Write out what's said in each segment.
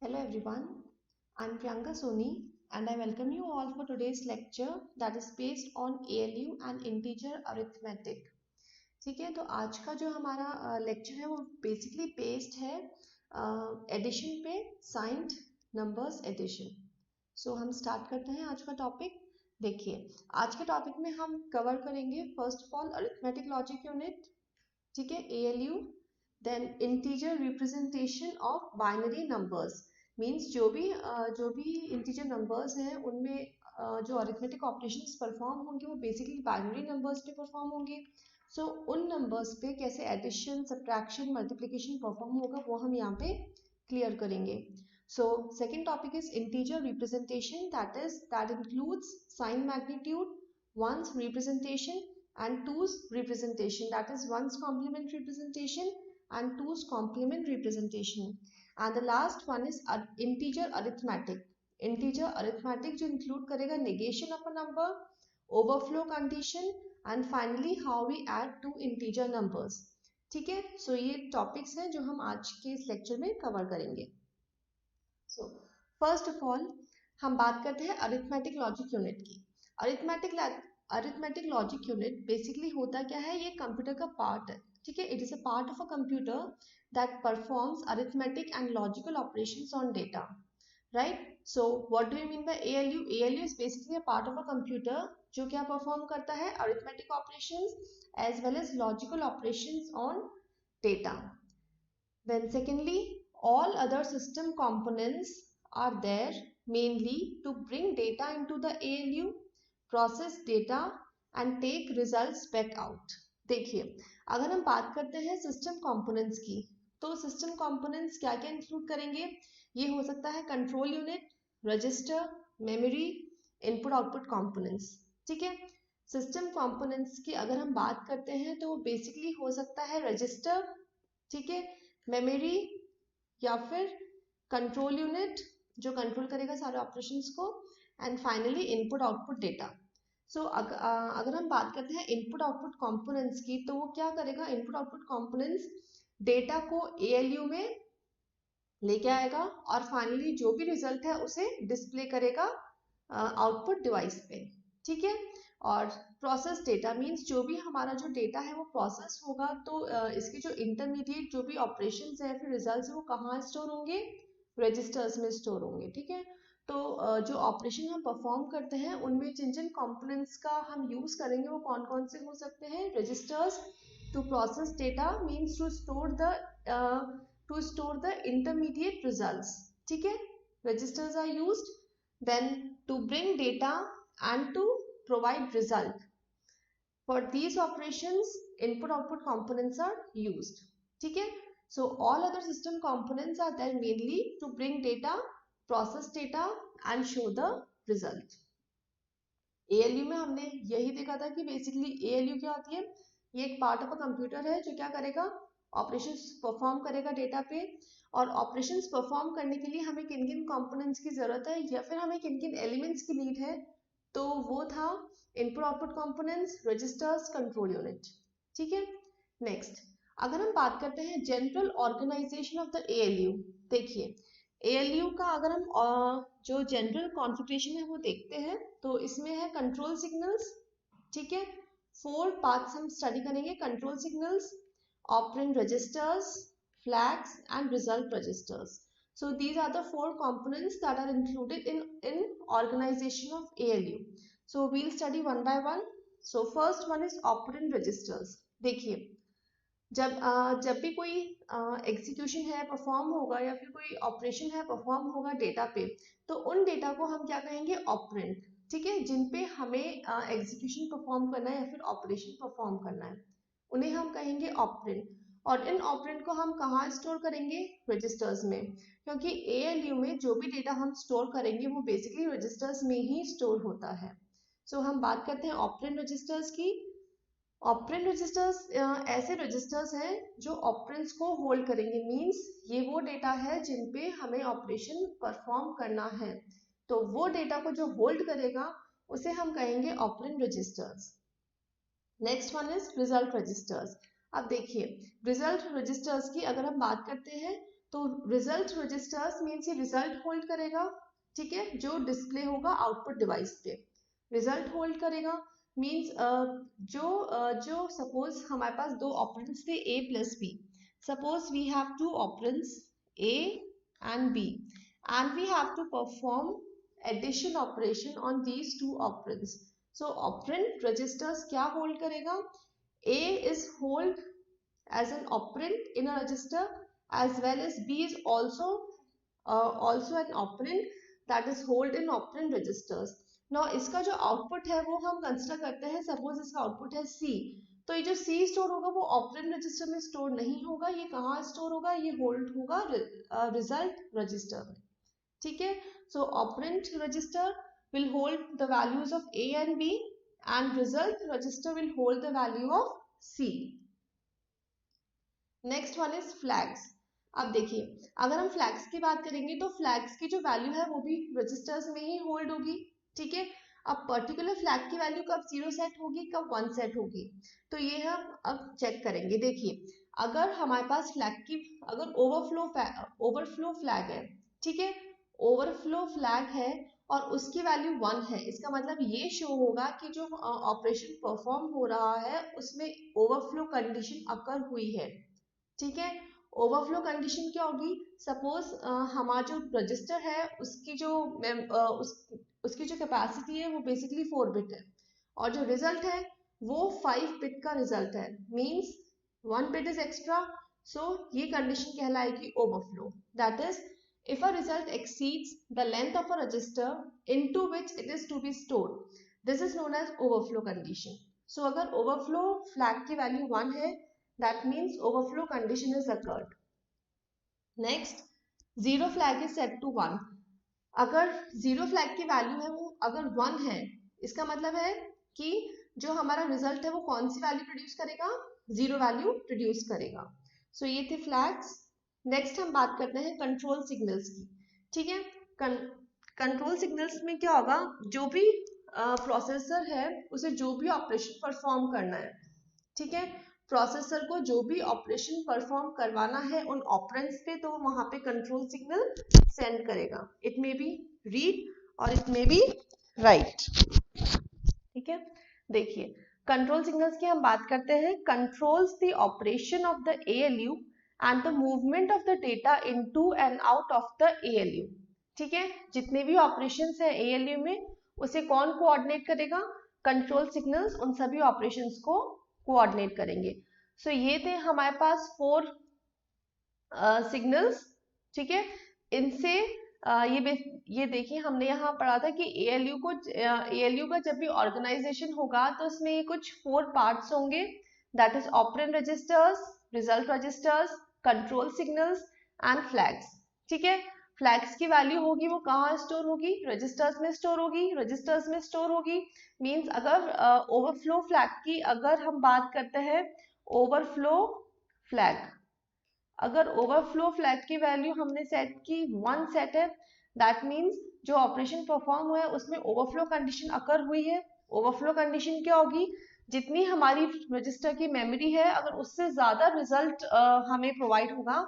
Hello everyone, I'm Priyanka Soni and I welcome you all for today's lecture that is based on ALU and integer arithmetic. ठीक है, तो आज का जो हमारा लेक्चर है वो बेसिकली बेस्ड है एडिशन पे, साइंड नंबर्स एडिशन. सो हम स्टार्ट करते हैं आज का टॉपिक. देखिए, आज के टॉपिक में हम कवर करेंगे first of all arithmetic logic unit, ठीक है, ALU. Then integer representation of binary numbers means जो भी इंटीजर नंबर्स हैं उनमें जो अरिथमेटिक ऑपरेशंस परफॉर्म होंगे वो बेसिकली बाइनरी नंबर्स पे परफॉर्म होंगे. सो उन नंबर्स पे कैसे एडिशन, सब्ट्रैक्शन, मल्टीप्लिकेशन परफॉर्म होगा वो हम यहाँ पे क्लियर करेंगे. So second topic is integer representation, that includes sign magnitude, ones representation and two's representation, that is one's complement representation and two's complement representation. And the last one is integer arithmetic. Integer arithmetic जो include करेगा negation of a number, overflow condition and finally how we add two integer numbers. ठीक है, सो ये topics हैं जो हम आज के इस लेक्चर में कवर करेंगे. सो फर्स्ट ऑफ ऑल हम बात करते हैं अरिथमेटिक लॉजिक यूनिट की. अरिथमेटिक लॉजिक यूनिट बेसिकली होता क्या है, ये कंप्यूटर का पार्ट है. ठीक है, it is a part of a computer that performs arithmetic and logical operations on data. Right, so what do you mean by ALU? ALU is basically a part of a computer जो क्या perform करता है, arithmetic operations as well as logical operations on data. Then secondly, all other system components are there mainly to bring data into the ALU, process data and take results back out. देखिए, अगर हम बात करते हैं system components की, तो system components क्या क्या इंक्लूड करेंगे? ये हो सकता है control unit, register, memory, input output components. ठीक है, सिस्टम कंपोनेंट्स की अगर हम बात करते हैं तो बेसिकली हो सकता है रजिस्टर, ठीक है, मेमोरी या फिर कंट्रोल यूनिट जो कंट्रोल करेगा सारे ऑपरेशंस को, and finally input output data. So अगर हम बात करते हैं इनपुट आउटपुट कंपोनेंट्स की, तो वो क्या करेगा, इनपुट आउटपुट कंपोनेंट्स डेटा को ALU में लेके आएगा और फाइनली जो भी रिजल्ट है उसे डिस्प्ले करेगा आउटपुट डिवाइस पे. ठीक है, और प्रोसेस डेटा मीन्स जो भी हमारा जो डेटा है वो प्रोसेस होगा, तो इसके जो इंटरमीडिएट जो भी ऑपरेशंस है फिर रिजल्ट्स है वो कहाँ स्टोर होंगे, रजिस्टर्स में स्टोर होंगे. ठीक है, तो जो ऑपरेशन हम परफॉर्म करते हैं उनमें जिन जिन कंपोनेंट्स का हम यूज करेंगे वो कौन कौन से हो सकते हैं. Registers to process data means to store the intermediate results. ठीक है, registers are used then to bring data and to provide result. For these operations input output components are used. ठीक है, so all other system components are there mainly to bring data, process data and show the result. ALU में हमने यही देखा था कि basically ALU क्या होती है, ये एक पार्ट ऑफ अ कंप्यूटर है जो क्या करेगा, ऑपरेशंस परफॉर्म करेगा डेटा पे. और ऑपरेशंस परफॉर्म करने के लिए हमें किन किन कंपोनेंट्स की जरूरत है या फिर हमें किन किन एलिमेंट्स की नीड है, तो वो था input output components, registers, control unit. ठीक है, नेक्स्ट अगर हम बात करते हैं general organization of the ALU. देखिए, ALU का अगर हम जो जनरल कॉन्फ़िगरेशन है वो देखते हैं तो इसमें है कंट्रोल सिग्नल्स. ठीक है, 4 पार्ट्स हम स्टडी करेंगे. Control signals, operand registers, flags and result registers. So these are the 4 components that are included in organization of ALU. So we'll study one by one. So first one is operand registers. देखिए, जब भी कोई execution है perform होगा या फिर कोई operation है परफॉर्म होगा डेटा पे, तो उन डेटा को हम क्या कहेंगे, ऑपरेंड. ठीक है, जिन पे हमें एग्जीक्यूशन परफॉर्म करना है या फिर ऑपरेशन परफॉर्म करना है उन्हें हम कहेंगे ऑपरेंड. और इन ऑपरेंड को हम कहाँ स्टोर करेंगे, रजिस्टर्स में, क्योंकि ALU में जो भी डेटा हम स्टोर करेंगे वो बेसिकली रजिस्टर्स में ही स्टोर होता है. सो हम बात करते हैं ऑपरेंड रजिस्टर्स की. ऑपरेंड रजिस्टर्स ऐसे रजिस्टर्स हैं जो ऑपरेंड्स को होल्ड करेंगे, मींस ये वो डेटा है जिन पे हमें ऑपरेशन परफॉर्म करना है, तो वो डेटा को जो होल्ड करेगा उसे हम कहेंगे operand registers. Next one is result registers. अब देखिए, रिजल्ट रजिस्टर्स की अगर हम बात करते हैं तो रिजल्ट रजिस्टर्स मीन्स ये रिजल्ट होल्ड करेगा, ठीक है, जो डिस्प्ले होगा आउटपुट डिवाइस पे। रिजल्ट होल्ड करेगा मीन्स जो सपोज हमारे पास दो ऑपरेंड्स थे a plus b, suppose we have two operands a and b and we have to perform addition operation on these two operands. So operand registers क्या hold करेगा, a is hold as an operand in a register as well as b is also an operand that is hold in operand registers. Now इसका जो output है वो हम consider करते हैं, suppose इसका आउटपुट है c, तो ये जो c स्टोर होगा वो ऑपरेंड रजिस्टर में स्टोर नहीं होगा, ये कहाँ स्टोर होगा, ये होल्ड होगा रिजल्ट रजिस्टर में, ठीक है। So operand register will hold the values of a and b and result register will hold the value of c. Next one is flags. अब देखिए अगर हम फ्लैग्स की बात करेंगे तो फ्लैग्स की जो वैल्यू है वो भी रजिस्टर्स में ही होल्ड होगी, ठीक है। अब पर्टिकुलर फ्लैग की वैल्यू कब 0 सेट होगी, कब 1 सेट होगी, तो ये हम अब चेक करेंगे। देखिए अगर हमारे पास फ्लैग की अगर ओवरफ्लो फ्लैग है, ठीक है, ओवरफ्लो फ्लैग है और उसकी वैल्यू 1 है, इसका मतलब ये शो होगा कि जो ऑपरेशन परफॉर्म हो रहा है उसमें ओवरफ्लो कंडीशन अकर हुई है, ठीक है। ओवरफ्लो कंडीशन क्या होगी, सपोज हमारा जो रजिस्टर है उसकी जो कैपेसिटी है वो बेसिकली 4 बिट है और जो रिजल्ट है वो 5 बिट का रिजल्ट है, means 1 bit is extra, so ये कंडीशन कहलाएगी overflow. That is if a result exceeds the length of a register into which it is to be stored, this is known as overflow condition. So अगर overflow flag की value 1 है, that means overflow condition is occurred. Next, zero flag is set to 1. अगर zero flag की value है वो अगर 1 है, इसका मतलब है कि जो हमारा result है वो कौन सी value produce करेगा, zero value produce करेगा। So ये थे flags। नेक्स्ट हम बात करते हैं कंट्रोल सिग्नल्स की, ठीक है। कंट्रोल सिग्नल्स में क्या होगा, जो भी प्रोसेसर है उसे जो भी ऑपरेशन परफॉर्म करना है, ठीक है, प्रोसेसर को जो भी ऑपरेशन परफॉर्म करवाना है उन ऑपरेंड्स पे, तो वहां पे कंट्रोल सिग्नल सेंड करेगा। इट मे बी रीड और इट मे बी राइट, ठीक है। देखिए कंट्रोल सिग्नल्स की हम बात करते हैं, controls the operation of the ALU and the movement of the data into and out of the ALU, ठीक है। जितने भी ऑपरेशंस हैं ALU में उसे कौन कोऑर्डिनेट करेगा, कंट्रोल सिग्नल्स उन सभी ऑपरेशंस को कोऑर्डिनेट करेंगे। सो ये थे हमारे पास 4 सिग्नल्स, ठीक है। इनसे ये देखिए हमने यहाँ पढ़ा था कि ALU का जब भी ऑर्गेनाइजेशन होगा तो उसमें ये कुछ 4 पार्ट्स होंगे, that is operand registers, result registers, control signals and flags, ठीक है। फ्लैग्स की वैल्यू होगी वो कहाँ स्टोर होगी, रजिस्टर्स में स्टोर होगी, रजिस्टर्स में स्टोर होगी। मींस अगर ओवरफ्लो फ्लैग की अगर हम बात करते हैं, ओवरफ्लो फ्लैग, अगर ओवरफ्लो फ्लैग की वैल्यू हमने सेट की 1 सेट है, दैट मींस जो ऑपरेशन परफॉर्म हुआ है उसमें ओवरफ्लो कंडीशन अकर हुई है। ओवरफ्लो कंडीशन क्या होगी, जितनी हमारी रजिस्टर की मेमोरी है अगर उससे ज्यादा रिजल्ट हमें प्रोवाइड होगा,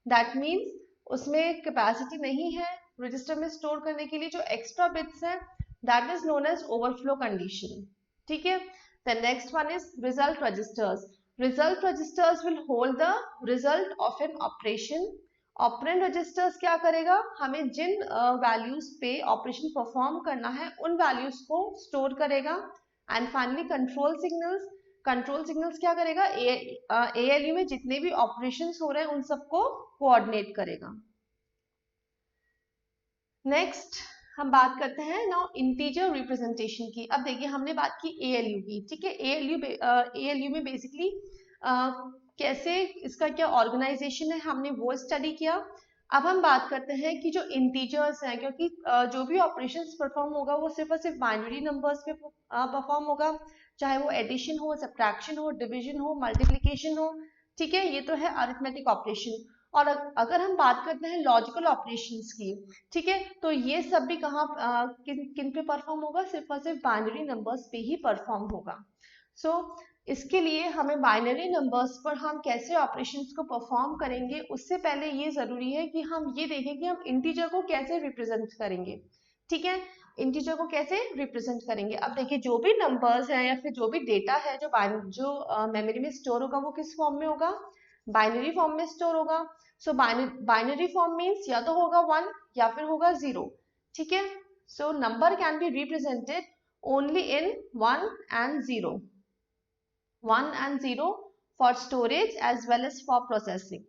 दैट मींस उसमें कैपेसिटी नहीं है रजिस्टर में स्टोर करने के लिए, जो एक्स्ट्रा बिट्स है, that is known as overflow condition, ठीक है। The next one is result registers. Result registers will hold the result of an operation. Operand registers क्या करेगा, हमें जिन वैल्यूज पे ऑपरेशन परफॉर्म करना है उन वैल्यूज को स्टोर करेगा। And finally control signals, control signals क्या करेगा, ALU में जितने भी ऑपरेशंस हो रहे हैं उन सबको कोऑर्डिनेट करेगा। नेक्स्ट हम बात करते हैं नाउ इंटीजर रिप्रेजेंटेशन की। अब देखिए हमने बात की ALU की, ठीक है। ALU में बेसिकली कैसे इसका क्या ऑर्गेनाइजेशन है हमने वो स्टडी किया। अब हम बात करते हैं कि जो इंटीजर्स हैं, क्योंकि जो भी ऑपरेशंस परफॉर्म होगा वो सिर्फ और सिर्फ बाइनरी नंबर्स पे परफॉर्म होगा, चाहे वो एडिशन हो, सब्ट्रैक्शन हो, डिवीजन हो, मल्टीप्लिकेशन हो, ठीक है। ये तो है अरिथमेटिक ऑपरेशन। और अगर हम बात करते हैं लॉजिकल ऑपरेशंस की, ठीक है, तो ये सब भी कहाँ किन पे परफॉर्म होगा, सिर्फ और सिर्फ बाइनरी नंबर्स पे ही परफॉर्म होगा। सो इसके लिए हमें बाइनरी नंबर्स पर हम कैसे ऑपरेशंस को परफॉर्म करेंगे, उससे पहले ये जरूरी है कि हम ये देखें कि हम इंटीजर को कैसे रिप्रेजेंट करेंगे। ठीक है, इंटीजर को कैसे रिप्रेजेंट करेंगे। अब देखिए, जो भी नंबर्स है या फिर जो भी डेटा है जो मेमोरी में स्टोर होगा, वो किस फॉर्म में होगा, बाइनरी फॉर्म में स्टोर होगा। सो बाइनरी फॉर्म मीन्स या तो होगा 1 या फिर होगा 0। ठीक है, so number can be represented only in 1 and 0, 1 and 0 for storage as well as for processing.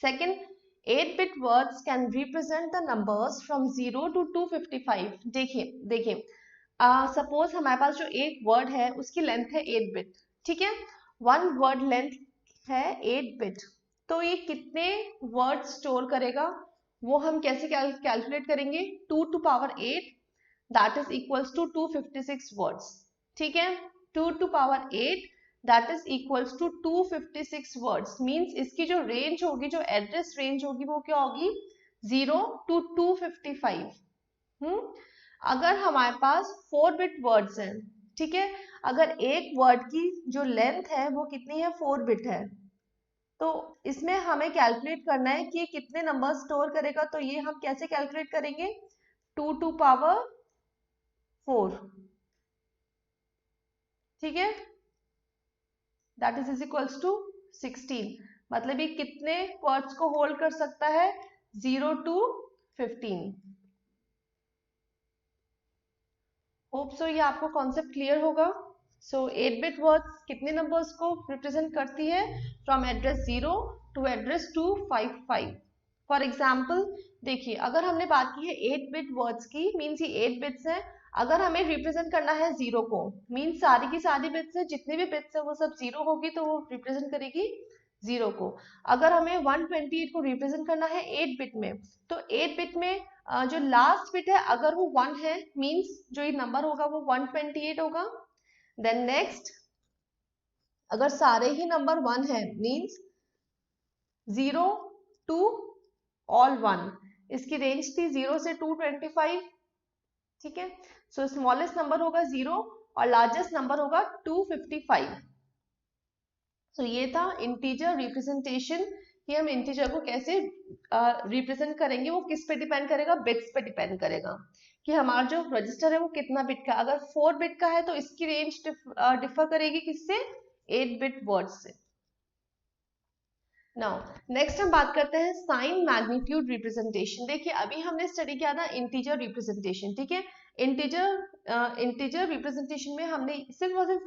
Second, 8-bit words can represent the numbers from 0 to 255. देखिए देखिए, सपोज हमारे पास जो एक वर्ड है उसकी लेंथ है 8 बिट। ठीक है, वन वर्ड लेंथ है 8 बिट, तो ये कितने वर्ड स्टोर करेगा वो हम कैसे कैलकुलेट करेंगे। 2 to power 8 that is equals to 256 words. ठीक है, 2 to power 8 that is equals to 256 words. Means इसकी जो रेंज होगी, जो एड्रेस रेंज होगी, वो क्या होगी, 0 to 255। अगर हमारे पास 4 बिट वर्ड्स हैं, ठीक है, अगर एक वर्ड की जो लेंथ है वो कितनी है, 4 बिट है, तो इसमें हमें कैलकुलेट करना है कि ये कितने नंबर स्टोर करेगा। तो ये हम कैसे कैलकुलेट करेंगे, 2 to power 4। ठीक है, दैट इज इक्वल्स टू 16। मतलब ये कितने वर्ड्स को होल्ड कर सकता है, 0 to 15। होप सो ये आपको कॉन्सेप्ट क्लियर होगा। सो 8 बिट वर्ड्स कितने नंबर्स को रिप्रेजेंट करती है, from address 0 to address 255। For example देखिए, अगर हमने बात की है 8 बिट वर्ड्स की, मीन्स ये 8 बिट्स हैं। अगर हमें रिप्रेजेंट करना है 0 को, मीन्स सारी की सारी बिट्स है, जितने भी बिट्स है वो सब 0 होगी, तो वो रिप्रेजेंट करेगी 0 को। अगर हमें 128 को रिप्रेजेंट करना है 8 बिट में, तो 8 बिट में जो लास्ट बिट है अगर वो 1 है, मींस जो ये नंबर होगा वो 128 होगा। देन नेक्स्ट, अगर सारे ही नंबर 1 है, मींस 0 टू ऑल 1, इसकी रेंज थी 0 से 225। ठीक है, सो स्मॉलेस्ट नंबर होगा 0 और लार्जेस्ट नंबर होगा 255। सो ये था इंटीजर रिप्रेजेंटेशन, कि हम इंटीजर को कैसे रिप्रेजेंट करेंगे। वो किस पे डिपेंड करेगा, बिट्स पे डिपेंड करेगा कि हमारा जो रजिस्टर है वो कितना बिट का। अगर 4 बिट का है तो इसकी रेंज डिफर करेगी किससे, 8 बिट वर्ड से। नाउ नेक्स्ट हम बात करते हैं साइन मैग्नीट्यूड रिप्रेजेंटेशन। देखिए, अभी हमने स्टडी किया था इंटीजर रिप्रेजेंटेशन। ठीक है, इंटीजर रिप्रेजेंटेशन में हमने सिर्फ और सिर्फ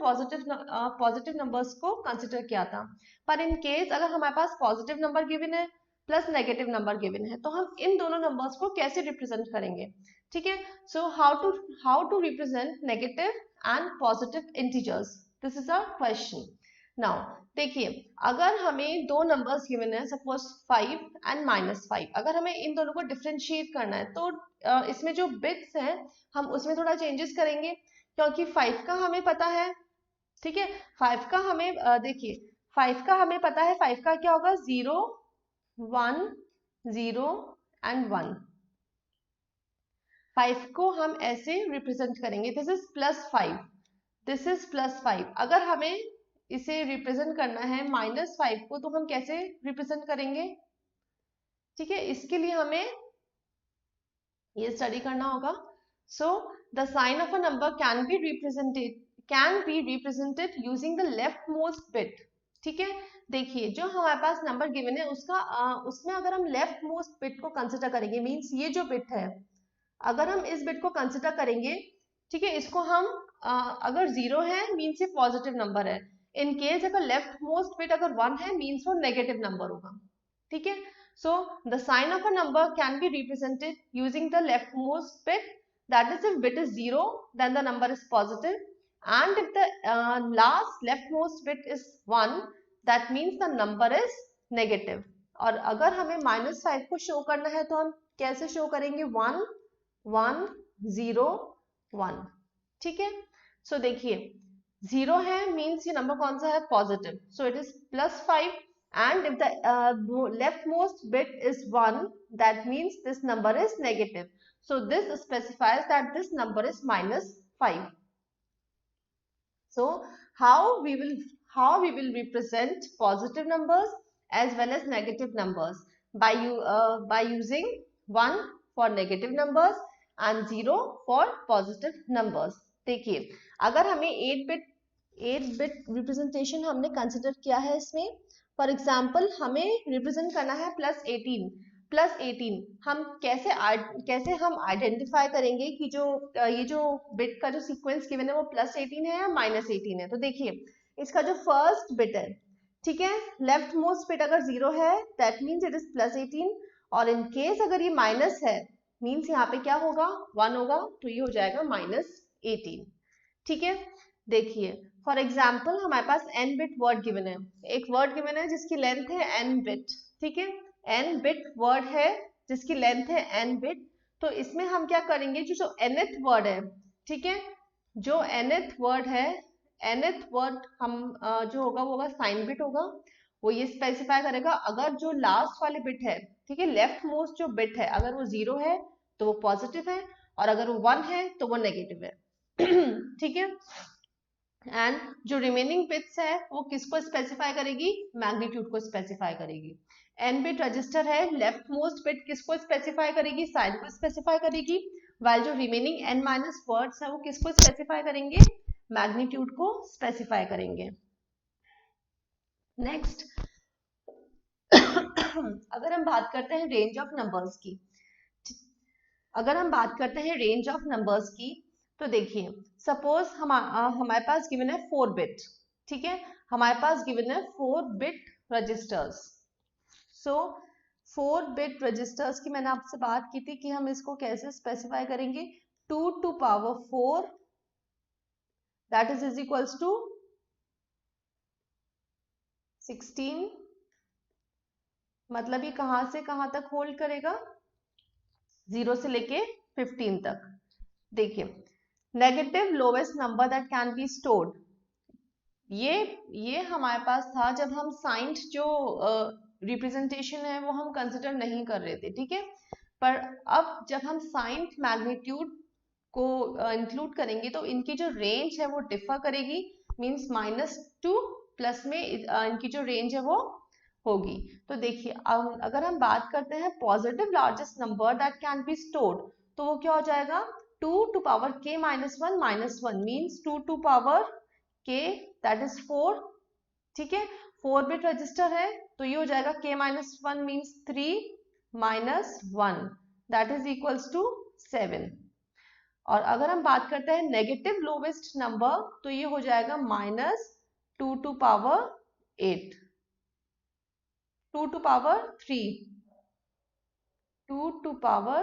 पॉजिटिव नंबर्स को कंसिडर किया था। पर इन केस अगर हमारे पास पॉजिटिव नंबर गिवन है प्लस नेगेटिव नंबर गिवन है, तो हम इन दोनों नंबर्स को कैसे रिप्रेजेंट करेंगे। ठीक है, so how to represent negative and positive integers, this is a question. Now देखिए, अगर हमें दो नंबर्स गिवन है, सपोज 5 एंड -5, अगर हमें इन दोनों को डिफरेंशिएट करना है, तो इसमें जो बिट्स हैं हम उसमें थोड़ा चेंजेस करेंगे, क्योंकि 5 का हमें पता है। ठीक है, 5 का हमें देखिए, 5 का हमें पता है, 5 का क्या होगा, 0 1 0 एंड 1। 5 को हम ऐसे रिप्रेजेंट करेंगे, दिस इज +5, दिस इज +5। अगर हमें इसे रिप्रेजेंट करना है -5 को, तो हम कैसे रिप्रेजेंट करेंगे। ठीक है, इसके लिए हमें ये स्टडी करना होगा। So the sign of a number can be represented using the leftmost bit. ठीक है, देखिए, जो हमारे पास नंबर गिवन है उसमें अगर हम लेफ्ट मोस्ट बिट को कंसिडर करेंगे, मींस ये जो बिट है, अगर हम इस बिट को कंसिडर करेंगे, ठीक है, इसको हम अगर 0 है मीन्स ये पॉजिटिव नंबर है। इन केस अगर लेफ्ट मोस्ट बिट अगर 1 है, मीन्स वो नेगेटिव नंबर होगा। ठीक है, so the sign of a number can be represented using the leftmost bit, that is if bit is 0 then the number is positive, and if the last leftmost bit is 1 that means the number is negative. और अगर हमें -5 को show करना है, तो हम कैसे show करेंगे, 1 1 0 1। ठीक है, सो देखिए, 0 है मीन्स ये नंबर कौन सा है, positive, so it is +5, and if the leftmost bit is 1, that means this number is negative, so this specifies that this number is -5. So how how we will represent positive numbers as well as negative numbers by using 1 for negative numbers and 0 for positive numbers. देखिए अगर हमें 8 bit representation हमने consider किया है इसमें, for example हमें represent करना है +18 हम कैसे हम आइडेंटिफाई करेंगे कि जो ये जो बिट का जो सीक्वेंस गिवन है वो +18 है या -18 है। तो देखिए इसका जो फर्स्ट बिट है, ठीक है, लेफ्ट मोस्ट बिट अगर 0 है दैट मीन्स इट इज +18, और इन केस अगर ये माइनस है मीन्स यहाँ पे क्या होगा 1 होगा, तो ये हो जाएगा -18। ठीक है, देखिए फॉर एग्जाम्पल हमारे पास n बिट वर्ड गिवन है, एक वर्ड गिवन है जिसकी लेंथ है n बिट, ठीक है, n बिट वर्ड है जिसकी लेंथ है n बिट। तो इसमें हम क्या करेंगे, जो nth वर्ड है, ठीक है, जो nth वर्ड है, nth वर्ड हम जो होगा वो होगा साइन बिट होगा, वो ये स्पेसिफाई करेगा अगर जो लास्ट वाले बिट है, ठीक है, लेफ्ट मोस्ट जो बिट है अगर वो 0 है तो वो पॉजिटिव है, और अगर वो 1 है तो वो नेगेटिव है। ठीक है, एंड जो रिमेनिंग बिट्स है वो किसको स्पेसिफाई करेगी, मैग्नीट्यूड को स्पेसिफाई करेगी। n बिट रजिस्टर है, लेफ्ट मोस्ट बिट किसको स्पेसिफाई करेगी, साइन को स्पेसिफाई करेगी, वाइल जो रिमेनिंग n माइनस वर्ड्स है वो किसको स्पेसिफाई करेंगे, मैग्नीट्यूड को स्पेसिफाई करेंगे। नेक्स्ट अगर हम बात करते हैं रेंज ऑफ नंबर्स की, अगर हम बात करते हैं रेंज ऑफ नंबर्स की, तो देखिए सपोज हमारे पास गिवन है 4 बिट, ठीक है, हमारे पास गिवन है 4 बिट रजिस्टर्स। सो 4 बिट रजिस्टर्स की मैंने आपसे बात की थी कि हम इसको कैसे स्पेसिफाई करेंगे, 2 to power 4 that is equals to 16, मतलब ये कहां से कहां तक होल्ड करेगा, 0 से लेके 15 तक। देखिए negative lowest number that can be stored, ये हमारे पास था जब हम साइंड जो रिप्रेजेंटेशन है वो हम कंसिडर नहीं कर रहे थे, ठीक है, पर अब जब हम साइंड मैग्नीट्यूड को इंक्लूड करेंगे तो इनकी जो रेंज है वो डिफर करेगी, मींस -2 प्लस में इनकी जो रेंज है वो होगी। तो देखिए अगर हम बात करते हैं positive largest number that can be stored, तो वो क्या हो जाएगा, 2 to power k minus 1 means 2 to power k that is 4, ठीक है, 4 बिट रजिस्टर है तो ये हो जाएगा k minus 1 means 3 minus 1 that is equals to 7। और अगर हम बात करते हैं नेगेटिव लोवेस्ट नंबर तो ये हो जाएगा -2 to power 8, 2 to power 3, 2 to power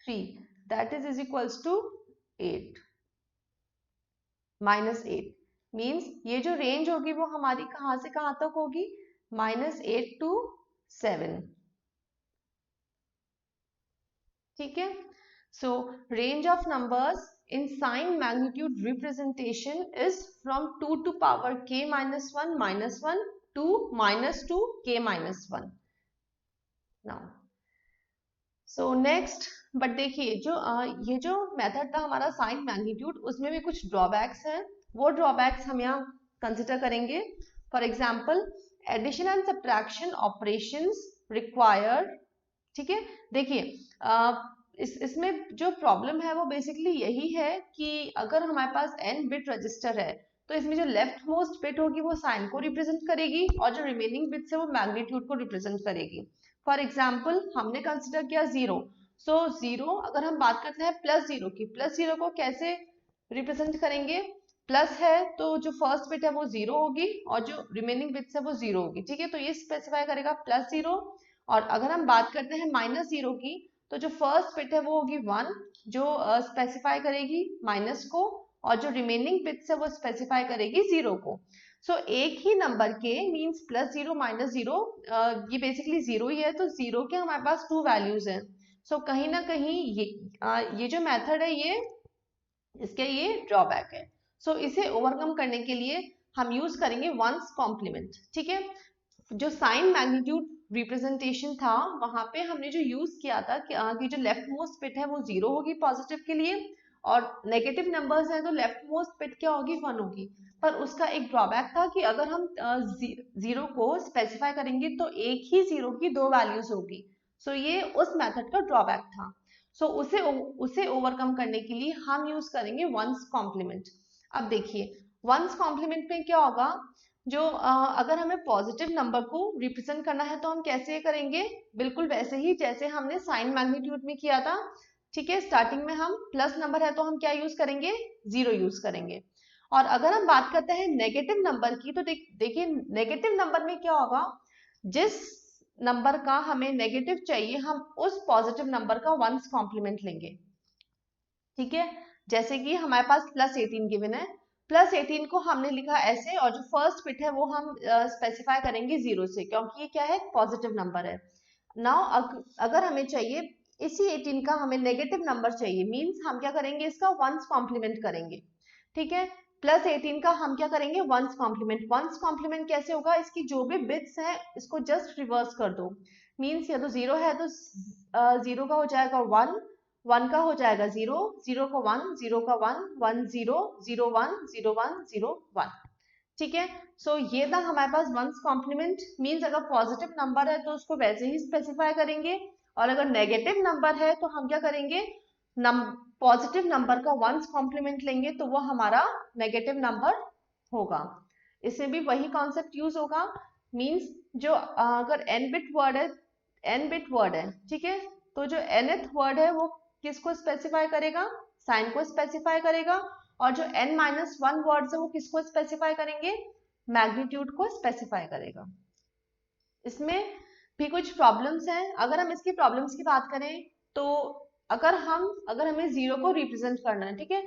3 that is equals to 8, -8 means ये जो रेंज होगी वो हमारी कहां से कहां तक होगी, -8 to 7। ठीक है, सो range of numbers in sign magnitude representation is from 2 to power k minus 1 to -2 k minus 1 now। so next, but देखिए जो ये जो मेथड था हमारा साइन मैग्नीट्यूड, उसमें भी कुछ ड्रॉबैक्स हैं, वो ड्रॉबैक्स हम यहाँ कंसिडर करेंगे। For example addition and subtraction operations required, ठीक है, देखिए इसमें जो प्रॉब्लम है वो बेसिकली यही है कि अगर हमारे पास n बिट रजिस्टर है तो इसमें जो लेफ्ट मोस्ट बिट होगी वो साइन को रिप्रेजेंट करेगी और जो रिमेनिंग बिट्स है वो मैग्नीट्यूड को रिप्रेजेंट करेगी। फॉर एग्जाम्पल हमने कंसिडर किया 0, सो 0 अगर हम बात करते हैं +0 की, +0 को कैसे रिप्रेजेंट करेंगे, प्लस है तो जो फर्स्ट बिट है वो 0 होगी और जो रिमेनिंग बिट्स है वो 0 होगी, ठीक है, तो ये स्पेसिफाई करेगा +0। और अगर हम बात करते हैं -0 की तो जो फर्स्ट बिट है वो होगी 1 जो स्पेसिफाई करेगी माइनस को, और जो रिमेनिंग बिट्स है वो स्पेसिफाई करेगी 0 को। सो एक ही नंबर के मींस +0 -0 ये बेसिकली 0 ही है, तो 0 के हमारे पास 2 वैल्यूज हैं। सो कहीं ना कहीं ये जो मेथड है ये इसके ये ड्रॉबैक है। सो इसे ओवरकम करने के लिए हम यूज करेंगे वंस कॉम्प्लीमेंट, ठीक है, जो साइन मैग्नीट्यूड रिप्रेजेंटेशन था वहां पे हमने जो यूज किया था कि जो लेफ्ट मोस्ट बिट है वो 0 होगी पॉजिटिव के लिए, और नेगेटिव नंबर्स है तो लेफ्ट मोस्ट बिट क्या होगी 1 होगी। पर उसका एक ड्रॉबैक था कि अगर हम जीरो को स्पेसिफाई करेंगे तो एक ही जीरो की दो वैल्यूज होगी। सो ये उस मेथड का ड्रॉबैक था। सो उसे ओवरकम करने के लिए हम यूज करेंगे वंस कॉम्प्लीमेंट। अब देखिए वंस कॉम्प्लीमेंट में क्या होगा, जो अगर हमें पॉजिटिव नंबर को रिप्रेजेंट करना है तो हम कैसे करेंगे, बिल्कुल वैसे ही जैसे हमने साइन मैग्नीट्यूड में किया था। ठीक है, स्टार्टिंग में हम प्लस नंबर है तो हम क्या यूज करेंगे, जीरो यूज करेंगे। और अगर हम बात करते हैं नेगेटिव नंबर की तो देखिए नेगेटिव नंबर में क्या होगा, जिस नंबर का हमें नेगेटिव चाहिए हम उस पॉजिटिव नंबर का वंस कॉम्प्लीमेंट लेंगे। ठीक है, जैसे कि हमारे पास +18 गिवन है, +18 को हमने लिखा ऐसे और जो फर्स्ट बिट है वो हम स्पेसिफाई करेंगे जीरो से, क्योंकि ये क्या है, पॉजिटिव नंबर है। नाउ अगर हमें चाहिए इसी 18 का हमें नेगेटिव नंबर चाहिए, मींस हम क्या करेंगे, इसका वंस कॉम्प्लीमेंट करेंगे। ठीक है, +18 का हम क्या करेंगे, वंस कॉम्प्लीमेंट। वंस कॉम्प्लीमेंट कैसे होगा, इसकी जो भी बिट्स हैं इसको जस्ट रिवर्स कर दो। मींस या तो जीरो है तो जीरो का हो जाएगा वन, वन का हो जाएगा जीरो, जीरो का वन, जीरो का one, one zero, zero one, zero one, zero one. ठीक है, सो ये था हमारे पास वंस कॉम्प्लीमेंट। मींस अगर पॉजिटिव नंबर है तो उसको वैसे ही स्पेसिफाई करेंगे, और अगर नेगेटिव नंबर है तो हम क्या करेंगे, पॉजिटिव नंबर का वंस कॉम्प्लीमेंट लेंगे तो वो हमारा नेगेटिव नंबर होगा। इसमें भी वही कॉन्सेप्ट यूज होगा। मींस जो अगर n बिट वर्ड है, n बिट वर्ड है, ठीक है, तो जो nth वर्ड है वो किसको स्पेसिफाई करेगा, साइन को स्पेसिफाई करेगा, और जो n-1 वर्ड्स है वो किसको स्पेसिफाई करेंगे, मैग्नीट्यूड को स्पेसिफाई करेगा। इसमें भी कुछ प्रॉब्लम्स हैं। अगर हम इसकी प्रॉब्लम्स की बात करें तो अगर हमें जीरो को रिप्रेजेंट करना है, ठीक है,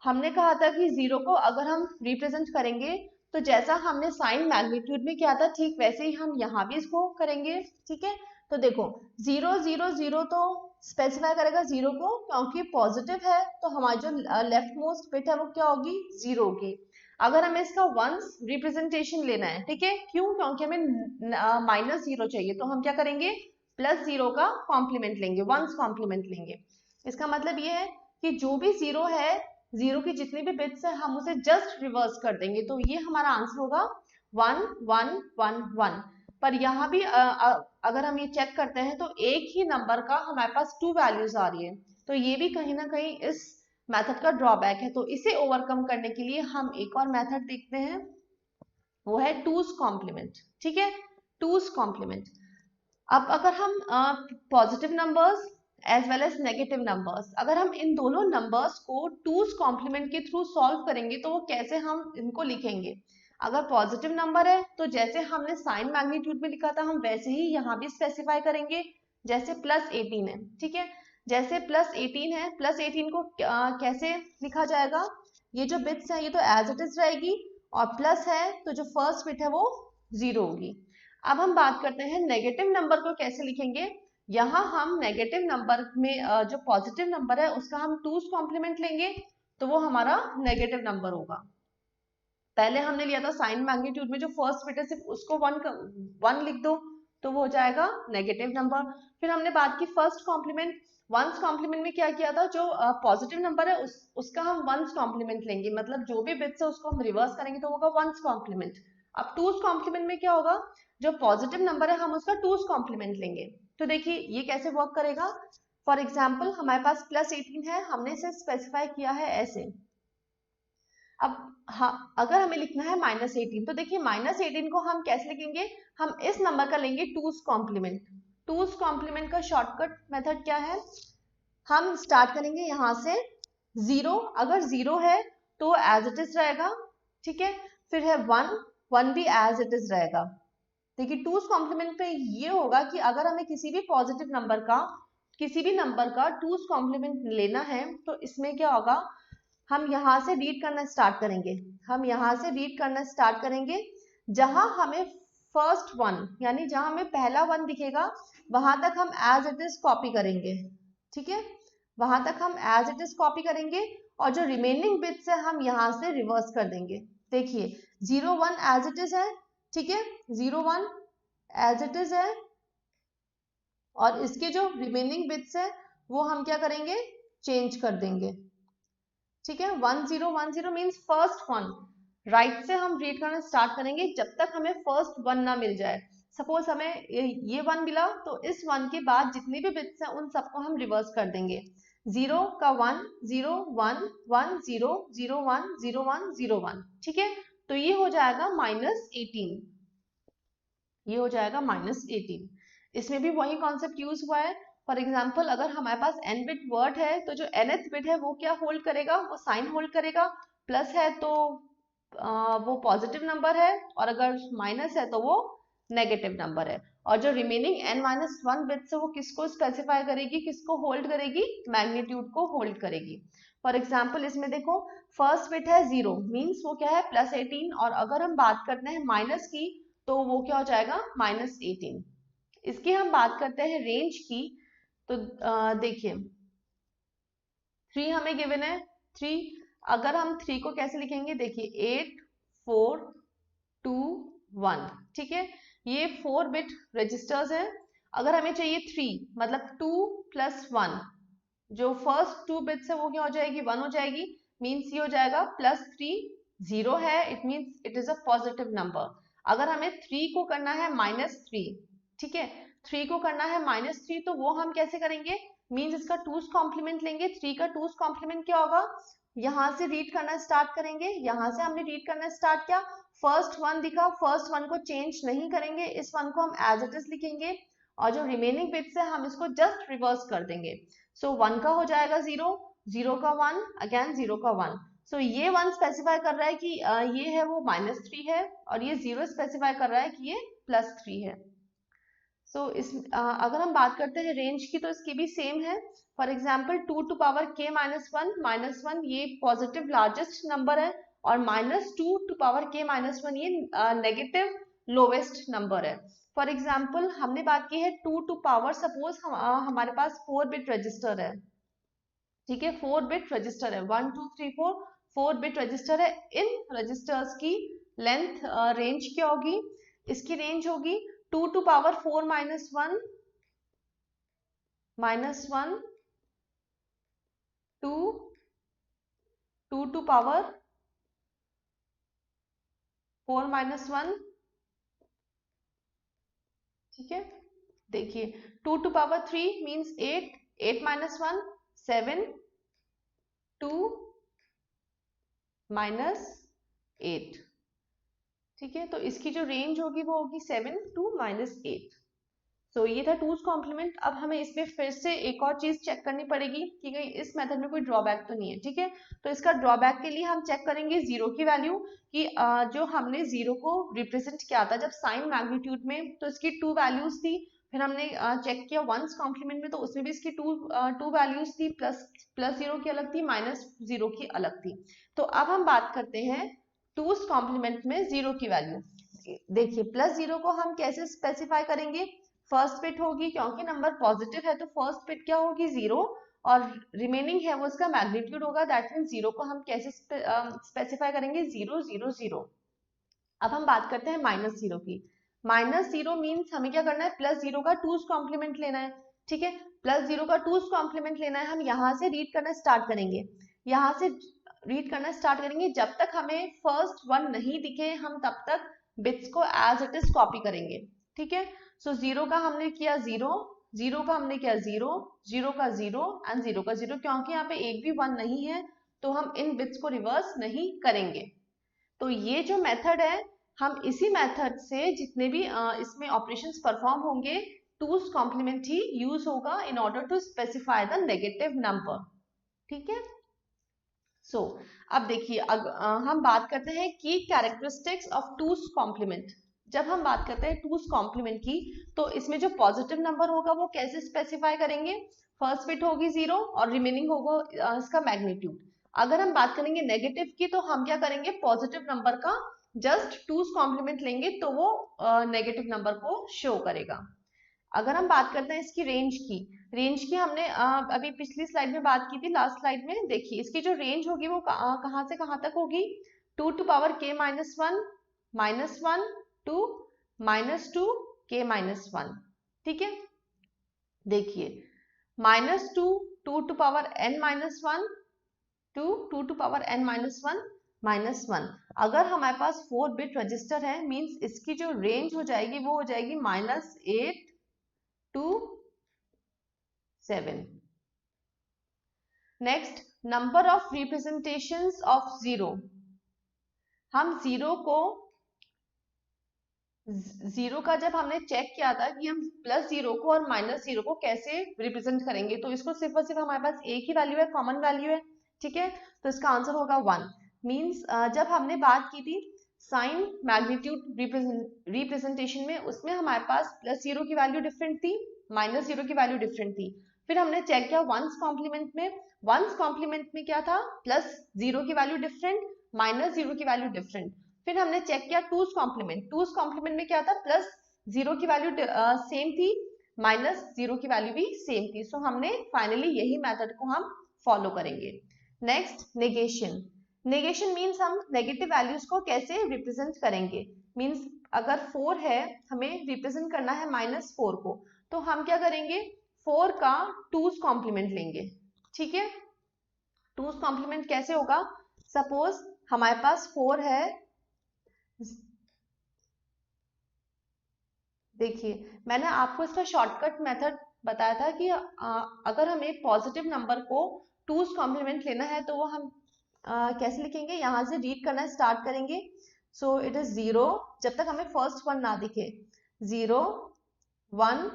हमने कहा था कि जीरो को अगर हम रिप्रेजेंट करेंगे तो जैसा हमने साइन मैग्नीट्यूड में किया था ठीक वैसे ही हम यहाँ भी इसको करेंगे। ठीक है, तो देखो जीरो जीरो जीरो तो स्पेसिफाई करेगा जीरो को, क्योंकि पॉजिटिव है तो हमारी जो लेफ्ट मोस्ट बिट है वो क्या होगी, जीरो होगी। अगर हमें इसका वंस रिप्रेजेंटेशन लेना है, ठीक है, क्यों, क्योंकि हमें -0 चाहिए, तो हम क्या करेंगे, +0 का कॉम्प्लीमेंट लेंगे, वंस कॉम्प्लीमेंट लेंगे। इसका मतलब ये है कि जो भी जीरो है, जीरो की जितनी भी बिट्स है हम उसे जस्ट रिवर्स कर देंगे, तो ये हमारा आंसर होगा 1 1 1 1। पर यहाँ भी अगर हम ये चेक करते हैं तो एक ही नंबर का हमारे पास 2 वैल्यूज आ रही है, तो ये भी कहीं ना कहीं इस मेथड का ड्रॉबैक है। तो इसे ओवरकम करने के लिए हम एक और मेथड देखते हैं, वो है टूज कॉम्प्लीमेंट। ठीक है, टूज कॉम्प्लीमेंट। अब अगर हम positive numbers as well as negative numbers, अगर हम इन दोनों नंबर्स को टूज कॉम्प्लीमेंट के थ्रू सॉल्व करेंगे तो वो कैसे हम इनको लिखेंगे। अगर पॉजिटिव नंबर है तो जैसे हमने साइन मैग्नीट्यूड में लिखा था हम वैसे ही यहाँ भी स्पेसिफाई करेंगे, जैसे +18 है। ठीक है, जैसे +18 है, +18 को कैसे लिखा जाएगा, ये जो बिट्स है ये तो एज इट इज रहेगी, और प्लस है तो जो फर्स्ट बिट है वो जीरो होगी। अब हम बात करते हैं नेगेटिव नंबर को कैसे लिखेंगे। यहाँ हम नेगेटिव नंबर में जो पॉजिटिव नंबर है उसका हम टूज कॉम्प्लीमेंट लेंगे तो वो हमारा नेगेटिव नंबर होगा। पहले हमने लिया था साइन मैग्नीट्यूड में जो फर्स्ट बिट है सिर्फ उसको वन लिख दो तो वो हो जाएगा नेगेटिव नंबर। फिर हमने बात की फर्स्ट कॉम्प्लीमेंट, वंस कॉम्प्लीमेंट में क्या किया था, जो पॉजिटिव नंबर है उसका हम वंस कॉम्प्लीमेंट लेंगे, मतलब जो भी बिट्स है उसको हम रिवर्स करेंगे तो होगा वंस कॉम्प्लीमेंट। अब टूज कॉम्प्लीमेंट में क्या होगा, जो पॉजिटिव नंबर है हम उसका टूज कॉम्प्लीमेंट लेंगे। तो देखिए ये कैसे वर्क करेगा। फॉर एग्जाम्पल हमारे पास +18 है, हमने इसे स्पेसिफाई किया है ऐसे। अब हाँ, अगर हमें लिखना है -18 तो देखिए -18 को हम कैसे लिखेंगे, हम इस नंबर का लेंगे टूज कॉम्प्लीमेंट। टूज कॉम्प्लीमेंट का शॉर्टकट मेथड क्या है, हम स्टार्ट करेंगे यहाँ से जीरो, अगर जीरो है तो एज इट इज रहेगा। ठीक है, फिर है वन, वन भी एज इट इज रहेगा। देखिए टूज कॉम्प्लीमेंट पे ये होगा कि अगर हमें किसी भी पॉजिटिव नंबर का, किसी भी नंबर का टूज कॉम्प्लीमेंट लेना है तो इसमें क्या होगा, हम यहाँ से रीड करना स्टार्ट करेंगे, हम यहाँ से रीड करना स्टार्ट करेंगे, जहां हमें फर्स्ट वन यानी जहां हमें पहला वन दिखेगा वहां तक हम एज इट इज कॉपी करेंगे। ठीक है, वहां तक हम एज इट इज कॉपी करेंगे और जो रिमेनिंग बिट्स है हम यहाँ से रिवर्स कर देंगे। देखिए 0 1 एज इट इज है, ठीक है, 0 1 एज इट इज है, और इसके जो रिमेनिंग बिट्स है वो हम क्या करेंगे, चेंज कर देंगे। ठीक है, 1010 मीन्स फर्स्ट वन, राइट से हम रीड करना स्टार्ट करेंगे जब तक हमें फर्स्ट 1 ना मिल जाए। सपोज हमें ये 1 मिला, तो इस 1 के बाद जितने भी बिट्स हैं उन सबको हम रिवर्स कर देंगे। 0 का 1, 0 1 1 0 0 1 0 1 0 1, ठीक है। तो ये हो जाएगा -18, ये हो जाएगा -18। इसमें भी वही कॉन्सेप्ट यूज हुआ है। फॉर एग्जाम्पल, अगर हमारे पास n बिट वर्ड है तो जो nth बिट है वो क्या होल्ड करेगा, वो साइन होल्ड करेगा। प्लस है तो वो पॉजिटिव नंबर है, और अगर माइनस है तो वो नेगेटिव नंबर है। और जो रिमेनिंग n-1 बिट्स है वो किसको स्पेसिफाई करेगी, किसको होल्ड करेगी, मैग्नीट्यूड को होल्ड करेगी। फॉर एग्जाम्पल, इसमें देखो फर्स्ट बिट है 0, मीन्स वो क्या है +18, और अगर हम बात करते हैं माइनस की तो वो क्या हो जाएगा -18। इसकी हम बात करते हैं रेंज की, तो देखिए 3 हमें गिवन है। 3, अगर हम 3 को कैसे लिखेंगे, देखिए 8 4 2 1, ठीक है। ये 4 बिट रजिस्टर्स हैं। अगर हमें चाहिए 3, मतलब 2 + 1, जो फर्स्ट 2 बिट्स है वो क्या हो जाएगी, 1 हो जाएगी। मीन्स ये हो जाएगा +3, 0 है, it means it is a positive number. अगर हमें 3 को करना है -3, ठीक है, 3 को करना है -3, तो वो हम कैसे करेंगे, मीन्स इसका 2's कॉम्प्लीमेंट लेंगे। 3 का 2's कॉम्प्लीमेंट क्या होगा, यहाँ से रीड करना स्टार्ट करेंगे, यहाँ से हमने रीड करना स्टार्ट किया, फर्स्ट 1 दिखा, फर्स्ट 1 को चेंज नहीं करेंगे, इस 1 को हम एज इट इज लिखेंगे, और जो रिमेनिंग बिट्स है हम इसको जस्ट रिवर्स कर देंगे। सो 1 का हो जाएगा 0, 0 का 1, अगेन 0 का 1। सो ये 1 स्पेसिफाई कर रहा है कि ये है वो -3 है, और ये 0 स्पेसिफाई कर रहा है कि ये +3 है। सो इस अगर हम बात करते हैं रेंज की, तो इसकी भी सेम है। For example 2 to power k -1 ये पॉजिटिव लार्जेस्ट नंबर है, और -2 टू पावर k -1 ये नेगेटिव लोवेस्ट नंबर है। फॉर एग्जाम्पल हमने बात की है 2 टू पावर, सपोज हमारे पास 4 बिट रजिस्टर है, ठीक है, 4 बिट रजिस्टर है, 1 2 3 4, 4 बिट रजिस्टर है। इन रजिस्टर्स की लेंथ रेंज क्या होगी, इसकी रेंज होगी 2 to power 4 -1 to 2 to power 4 -1, ठीक है। देखिए 2 टू पावर 3 मीन्स 8, 8 -1 7, 2 -8, ठीक है। तो इसकी जो रेंज होगी वो होगी 7 to -8। सो ये था 2's कॉम्प्लीमेंट। अब हमें इसमें फिर से एक और चीज चेक करनी पड़ेगी कि कहीं इस मेथड में कोई ड्रॉबैक तो नहीं है, ठीक है। तो इसका ड्रॉबैक के लिए हम चेक करेंगे 0 की वैल्यू, कि जो हमने 0 को रिप्रेजेंट किया था जब साइन मैग्नीट्यूड में, तो इसकी 2 वैल्यूज थी। फिर हमने चेक किया 1's कॉम्प्लीमेंट में, तो उसमें भी इसकी 2 वैल्यूज थी, +0 की अलग थी, -0 की अलग थी। तो अब हम बात करते हैं 2's कॉम्प्लीमेंट में 0 की वैल्यू। देखिए +0 को हम कैसे स्पेसिफाई करेंगे, फर्स्ट बिट होगी, क्योंकि नंबर पॉजिटिव है तो फर्स्ट बिट क्या होगी 0, और रिमेनिंग है वो उसका मैग्नीट्यूड होगा, दैट मीन 0 को हम कैसे स्पेसिफाई करेंगे, 0 0 0। अब हम बात करते हैं -0 की। -0 मीन्स हमें क्या करना है, +0 का 2's कॉम्प्लीमेंट लेना है, ठीक है। +0 का 2's कॉम्प्लीमेंट लेना है, हम यहाँ से रीड करना स्टार्ट करेंगे, यहाँ से रीड करना स्टार्ट करेंगे, जब तक हमें फर्स्ट 1 नहीं दिखे हम तब तक बिट्स को एज इट इज कॉपी करेंगे, ठीक है। सो 0 का हमने किया 0, 0 का हमने किया 0, 0 का 0 एंड 0 का 0, क्योंकि यहाँ पे एक भी 1 नहीं है तो हम इन बिट्स को रिवर्स नहीं करेंगे। तो ये जो मेथड है, हम इसी मेथड से जितने भी इसमें ऑपरेशंस परफॉर्म होंगे, 2's कॉम्प्लीमेंट ही यूज होगा in order to specify the negative number, ठीक है। सो अब देखिए हम बात करते हैं की कैरेक्टरिस्टिक्स ऑफ 2's कॉम्प्लीमेंट। जब हम बात करते हैं 2's कॉम्प्लीमेंट की, तो इसमें जो पॉजिटिव नंबर होगा वो कैसे स्पेसिफाई करेंगे, फर्स्ट बिट होगी 0 और रिमेनिंग होगा इसका मैग्नीट्यूड। अगर हम बात करेंगे नेगेटिव की, तो हम क्या करेंगे, पॉजिटिव नंबर का जस्ट 2's कॉम्प्लीमेंट लेंगे तो वो नेगेटिव नंबर को शो करेगा। अगर हम बात करते हैं इसकी रेंज की हमने अभी पिछली स्लाइड में बात की थी, लास्ट स्लाइड में। देखिए इसकी जो रेंज होगी वो कहाँ से कहाँ तक होगी, 2 to power k -1 to -2 k -1, ठीक है। देखिए -2 2 to power n -1 to 2 to power n -1, -1। अगर हमारे पास 4 बिट रजिस्टर है मींस इसकी जो रेंज हो जाएगी वो हो जाएगी -8 to 7। Next, number of representations of 0। हम जीरो का जब हमने चेक किया था कि हम +0 को और -0 को कैसे रिप्रेजेंट करेंगे, तो इसको सिर्फ और सिर्फ हमारे पास एक ही वैल्यू है, कॉमन वैल्यू है, ठीक है। तो इसका आंसर होगा 1। मींस जब हमने बात की थी साइन मैग्नीट्यूड रिप्रेजेंटेशन में, उसमें हमारे पास +0 की वैल्यू डिफरेंट थी, -0 की वैल्यू डिफरेंट थी। फिर हमने चेक किया वंस कॉम्प्लीमेंट में क्या था, +0 की वैल्यू डिफरेंट, -0 की वैल्यू डिफरेंट। फिर हमने चेक किया टूज कॉम्प्लीमेंट में क्या था, +0 की वैल्यू सेम थी, -0 की वैल्यू भी सेम थी। सो हमने फाइनली यही मेथड को हम फॉलो करेंगे। नेक्स्ट, नेगेशन मीन्स हम नेगेटिव वैल्यूज को कैसे रिप्रेजेंट करेंगे। मीन्स अगर 4 है, हमें रिप्रेजेंट करना है -4 को, तो हम क्या करेंगे, 4 का टूज कॉम्प्लीमेंट लेंगे, ठीक है। टूज कॉम्प्लीमेंट कैसे होगा, सपोज हमारे पास 4 है, देखिए मैंने आपको इसका शॉर्टकट मेथड बताया था कि अगर हमें पॉजिटिव नंबर को टूज कॉम्प्लीमेंट लेना है तो वो हम कैसे लिखेंगे, यहाँ से रीड करना स्टार्ट करेंगे। सो इट इज 0 जब तक हमें फर्स्ट वन ना दिखे, 0 1,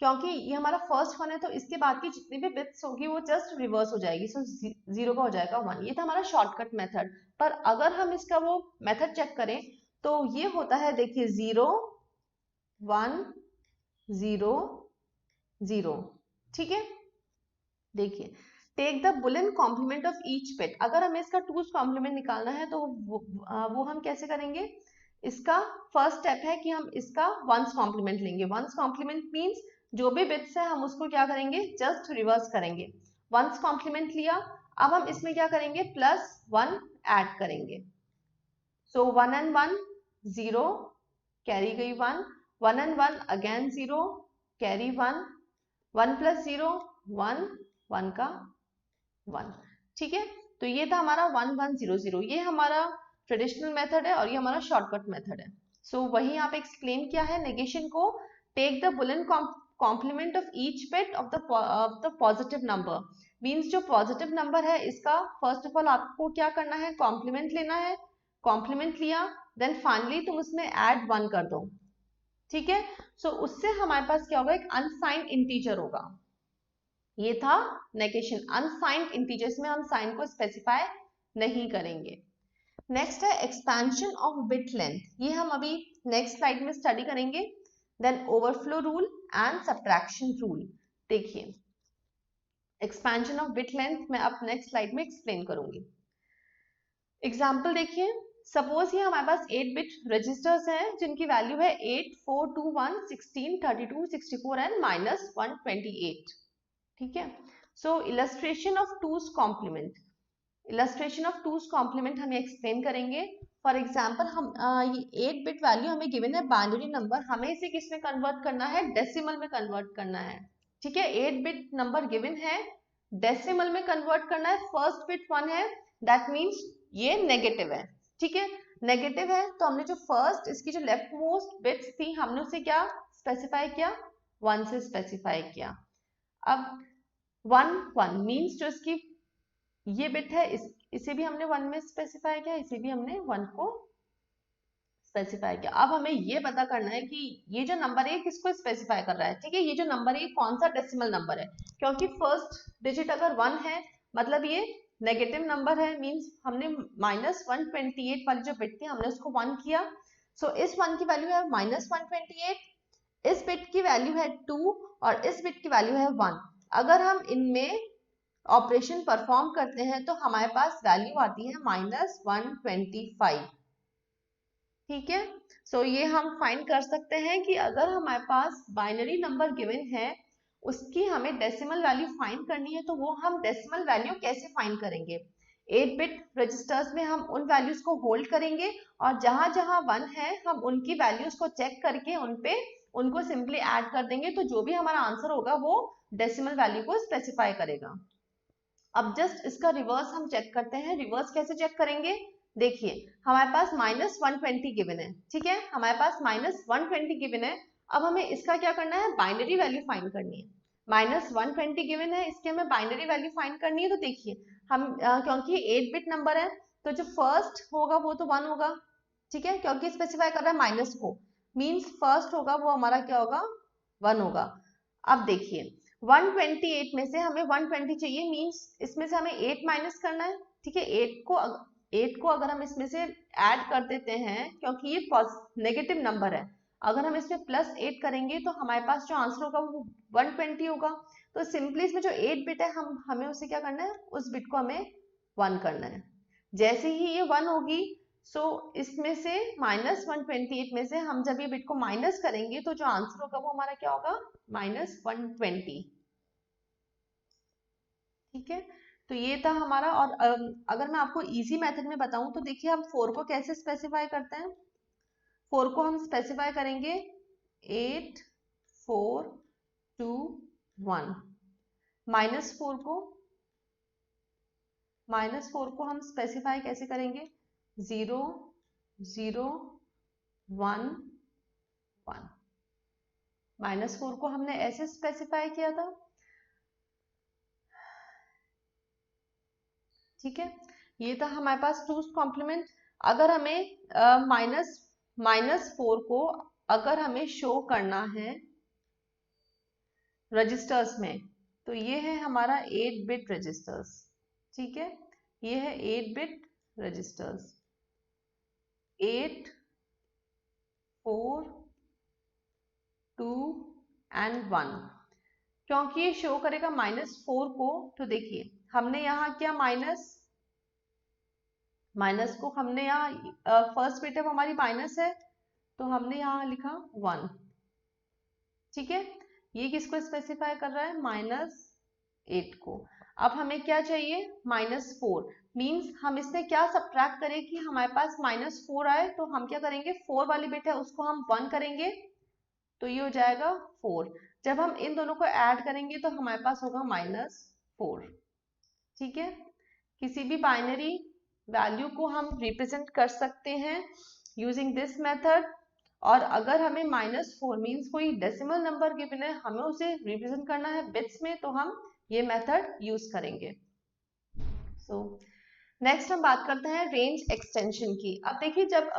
क्योंकि ये हमारा फर्स्ट वन है तो इसके बाद की जितनी भी बिट्स होगी वो जस्ट रिवर्स हो जाएगी। सो 0 का हो जाएगा 1। ये था हमारा शॉर्टकट मेथड। पर अगर हम इसका वो मेथड चेक करें तो ये होता है, देखिए 0 1 0 0, ठीक है। देखिए take the boolean complement of each bit. अगर हमें इसका टूज कॉम्प्लीमेंट निकालना है तो वो हम कैसे करेंगे, इसका फर्स्ट स्टेप है कि हम इसका वंस कॉम्प्लीमेंट लेंगे। वंस कॉम्प्लीमेंट मींस जो भी बिट्स है हम उसको क्या करेंगे, जस्ट रिवर्स करेंगे। वंस कॉम्प्लीमेंट लिया, अब हम इसमें क्या करेंगे, +1 ऐड करेंगे। सो 1 and 1 0, कैरी गई 1, 1 and 1 अगेन 0, कैरी 1, 1 + 0 1, 1 का 1, ठीक है। तो ये था हमारा 1 1 0 0। ये हमारा ट्रेडिशनल मेथड है और ये हमारा शॉर्टकट मेथड है। सो वही यहाँ पे एक्सप्लेन किया है नेगेशन को, take the boolean complement of each bit of the positive number. Means जो पॉजिटिव नंबर है इसका फर्स्ट ऑफ ऑल आपको क्या करना है, कॉम्प्लीमेंट लेना है। कॉम्प्लीमेंट लिया, देन फाइनली तुम उसमें ऐड 1 कर दो, ठीक है। सो उससे हमारे पास क्या होगा, एक अनसाइंड इंटीजर होगा। ये था नेगेशन, अनसाइंड इंटीजर्स में हम साइन को स्पेसिफाई नहीं करेंगे। नेक्स्ट है एक्सपेंशन ऑफ बिट लेंथ। ये हम अभी नेक्स्ट स्लाइड में स्टडी करेंगे। Then overflow rule and subtraction rule. देखिए एक्सपेंशन ऑफ बिट लेंथ मैं अब नेक्स्ट स्लाइड में एक्सप्लेन करूंगी। एग्जाम्पल देखिए, सपोज ये हमारे पास 8 बिट रजिस्टर्स हैं जिनकी वैल्यू है 8 4 2 1 16 32 64 एंड -128, ठीक है। So illustration of two's complement, illustration of two's complement हम एक्सप्लेन करेंगे। फॉर एग्जाम्पल हम ये 8 बिट वैल्यू हमें गिवन है बाइनरी नंबर, हमें इसे किस में कन्वर्ट करना है, डेसिमल में कन्वर्ट करना है, ठीक है। 8 बिट नंबर गिवन है, डेसिमल में कन्वर्ट करना है, फर्स्ट बिट 1 है, दैट मीन्स ये नेगेटिव है, ठीक है। नेगेटिव है तो हमने जो फर्स्ट इसकी जो लेफ्ट मोस्ट बिट्स थी हमने उसे क्या स्पेसिफाई किया, 1 से स्पेसिफाई किया। अब 1 1 मीन्स जो इसकी ये बिट है इसे भी हमने 1 में स्पेसिफाई किया, इसे भी हमने 1 को स्पेसिफाई किया। अब हमें ये पता करना है कि ये जो नंबर है किसको स्पेसिफाई कर रहा है, ठीक है। ये जो नंबर है कौन सा डेसिमल नंबर है, क्योंकि फर्स्ट डिजिट अगर 1 है मतलब ये नेगेटिव नंबर है, मींस हमने -128 वाली जो बिट थी हमने उसको 1 किया। सो इस 1 की वैल्यू है -128, इस बिट की वैल्यू है 2 और इस बिट की वैल्यू है 1। अगर हम इनमें ऑपरेशन परफॉर्म करते हैं तो हमारे पास वैल्यू आती है -125, ठीक है। सो ये हम फाइंड कर सकते हैं कि अगर हमारे पास बाइनरी नंबर गिवन है उसकी हमें डेसिमल वैल्यू फाइंड करनी है तो वो हम डेसिमल वैल्यू कैसे फाइंड करेंगे। 8 बिट रजिस्टर्स में हम उन वैल्यूज को होल्ड करेंगे और जहां जहां 1 है हम उनकी वैल्यूज को चेक करके उनको सिंपली ऐड कर देंगे, तो जो भी हमारा आंसर होगा वो डेसिमल वैल्यू को स्पेसिफाई करेगा। अब जस्ट इसका रिवर्स हम चेक करते हैं। रिवर्स कैसे चेक करेंगे, देखिए हमारे पास -120 गिवन है, ठीक है, हमारे पास -120 गिवन है। अब हमें इसका क्या करना है, बाइनरी वैल्यू फाइंड करनी है। -120 गिवन है, इसके हमें बाइनरी वैल्यू फाइंड करनी है। तो देखिए हम क्योंकि 8 बिट नंबर है तो जो फर्स्ट होगा वो तो 1 होगा, ठीक है, क्योंकि स्पेसिफाई कर रहा है माइनस को, मींस फर्स्ट होगा वो हमारा क्या होगा, 1 होगा। अब देखिए 128 में से हमें 120 चाहिए, मींस इसमें से हमें 8 माइनस करना है, ठीक है। 8 को अगर हम इसमें से ऐड कर देते हैं, क्योंकि ये नेगेटिव नंबर है, अगर हम इसमें +8 करेंगे तो हमारे पास जो आंसर होगा वो 120 होगा। तो सिंपली इसमें जो 8 बिट है हमें उसे क्या करना है, उस बिट को हमें 1 करना है। जैसे ही ये 1 होगी, सो इसमें से -128 में से हम जब ये बिट को माइनस करेंगे तो जो आंसर होगा वो हमारा क्या होगा, -120, ठीक है। तो ये था हमारा। और अगर मैं आपको इजी मेथड में बताऊं तो देखिए हम 4 को कैसे स्पेसिफाई करते हैं। 4 को हम स्पेसिफाई करेंगे 8 4 2 1। -4 को हम स्पेसिफाई कैसे करेंगे, 0 0 1 1। -4 को हमने ऐसे स्पेसिफाई किया था, ठीक है। ये था हमारे पास 2's कॉम्प्लीमेंट। अगर हमें -4 को अगर हमें शो करना है रजिस्टर्स में, तो ये है हमारा 8 बिट रजिस्टर्स, ठीक है। ये है 8 बिट रजिस्टर्स, 8 4 2 एंड 1। क्योंकि ये शो करेगा -4 को, तो देखिए हमने यहाँ क्या माइनस को हमने यहाँ फर्स्ट बिट है वो हमारी माइनस है, तो हमने यहाँ लिखा 1, ठीक है। ये किसको स्पेसिफाई कर रहा है, -8 को। अब हमें क्या चाहिए, -4, मींस हम इससे क्या सब्ट्रैक्ट करें कि हमारे पास -4 आए, तो हम क्या करेंगे, 4 वाली बिट है उसको हम 1 करेंगे, तो ये हो जाएगा 4। जब हम इन दोनों को ऐड करेंगे तो हमारे पास होगा -4, ठीक है। किसी भी बाइनरी वैल्यू को हम रिप्रेजेंट कर सकते हैं यूजिंग दिस मेथड। और अगर हमें -4 मीन्स कोई डेसिमल नंबर गिवन है, हमें उसे रिप्रेजेंट करना है बिट्स में, तो हम ये मेथड यूज करेंगे। सो नेक्स्ट हम बात करते हैं रेंज एक्सटेंशन की। अब देखिए जब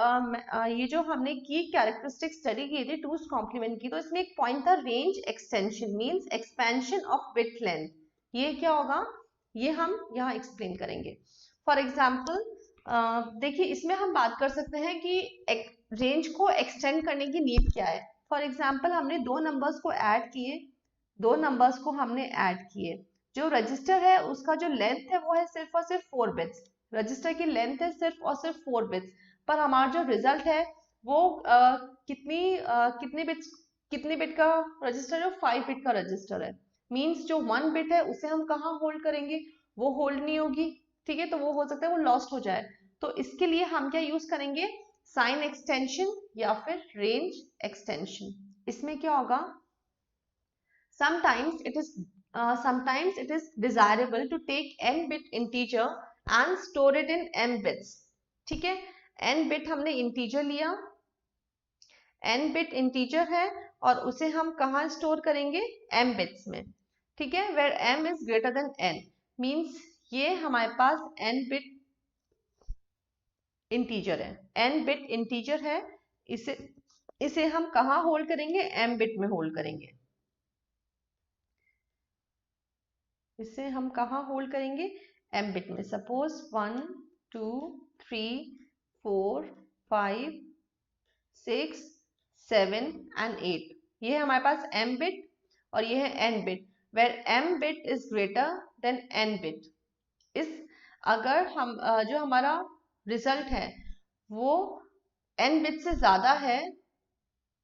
ये जो हमने की कैरेक्टरिस्टिक स्टडी की थी 2's कॉम्प्लीमेंट की, तो इसमें एक पॉइंट था range extension means expansion of bit length. ये क्या होगा, ये हम यहाँ एक्सप्लेन करेंगे। फॉर एग्जाम्पल देखिए इसमें हम बात कर सकते हैं कि रेंज को एक्सटेंड करने की नीड क्या है। फॉर एग्जाम्पल हमने दो नंबर्स को ऐड किए, जो रजिस्टर है उसका जो लेंथ है वो है सिर्फ और सिर्फ 4 बिट्स, रजिस्टर की लेंथ है सिर्फ और सिर्फ 4 बिट्स, पर हमारा जो रिजल्ट है वो कितनी बिट का रजिस्टर है, 5 बिट का रजिस्टर है। मींस जो 1 बिट है उसे हम कहाँ होल्ड करेंगे, वो होल्ड नहीं होगी, ठीक है, तो वो हो सकता है वो लॉस्ट हो जाए। तो इसके लिए हम क्या यूज करेंगे, साइन एक्सटेंशन या फिर रेंज एक्सटेंशन। इसमें क्या होगा, sometimes it is desirable to take n bit integer and store it in m bits, ठीक है। n bit हमने integer लिया, n bit integer है और उसे हम कहाँ स्टोर करेंगे, m bits में, ठीक है, where m is greater than n, means ये हमारे पास n bit integer है, n bit integer है, इसे हम कहाँ होल्ड करेंगे, m bit में होल्ड करेंगे, इसे हम कहाँ होल्ड करेंगे, m बिट में। सपोज 1 2 3 4 5 6 7 एंड 8, ये है हमारे पास m बिट और ये है n bit, where m bit is greater than n bit. इस अगर हम जो हमारा रिजल्ट है वो n बिट से ज्यादा है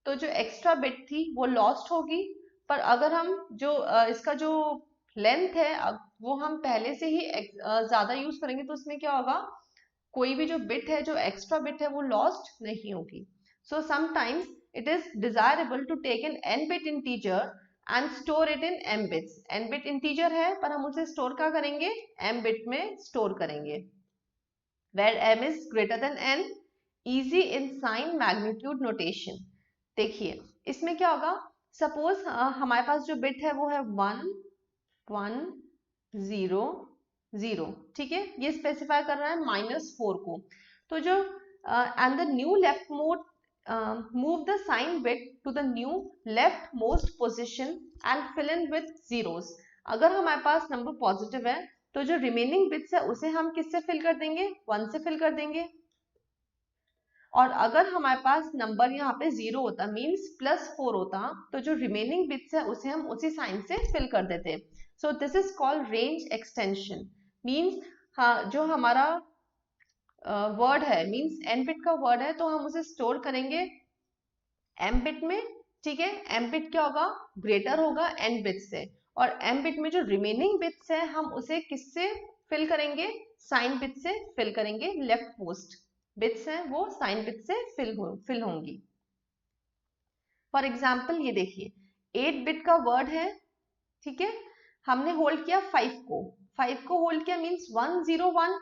तो जो एक्स्ट्रा बिट थी वो लॉस्ट होगी, पर अगर हम जो इसका जो लेंथ है वो हम पहले से ही ज्यादा यूज करेंगे तो उसमें क्या होगा, कोई भी जो बिट है, जो एक्स्ट्रा बिट है वो लॉस्ट नहीं होगी। So sometimes it is desirable to take an n bit integer and store it in m bits. n bit integer है पर हम उसे स्टोर क्या करेंगे, m बिट में स्टोर करेंगे, where m is greater than n, easy in sign magnitude notation। देखिए इसमें क्या होगा, सपोज हमारे पास जो बिट है वो है 1 1 0 0, ठीक है, ये स्पेसिफाई कर रहा है -4 को। तो जो and the new left mode move the sign bit to the new leftmost position and fill in with zeros। अगर हमारे पास नंबर पॉजिटिव है तो जो रिमेनिंग बिट्स है उसे हम किससे फिल कर देंगे, 1 से फिल कर देंगे। और अगर हमारे पास नंबर यहाँ पे 0 होता मीन्स +4 होता तो जो रिमेनिंग बिट्स है उसे हम उसी साइन से फिल कर देते। So this is called range extension. Means हाँ, जो हमारा वर्ड है मीन्स n बिट का वर्ड है तो हम उसे स्टोर करेंगे m बिट में, ठीक है। m बिट क्या होगा, ग्रेटर होगा n बिट से, और m बिट में जो रिमेनिंग बिट्स है हम उसे किससे फिल करेंगे, साइन बिट से फिल करेंगे। लेफ्ट मोस्ट बिट्स हैं वो साइन बिट से फिल होंगी। फॉर एग्जाम्पल ये देखिए 8 बिट का वर्ड है, ठीक है, हमने होल्ड किया 5 को, 5 को होल्ड किया मीन्स 1 0 1,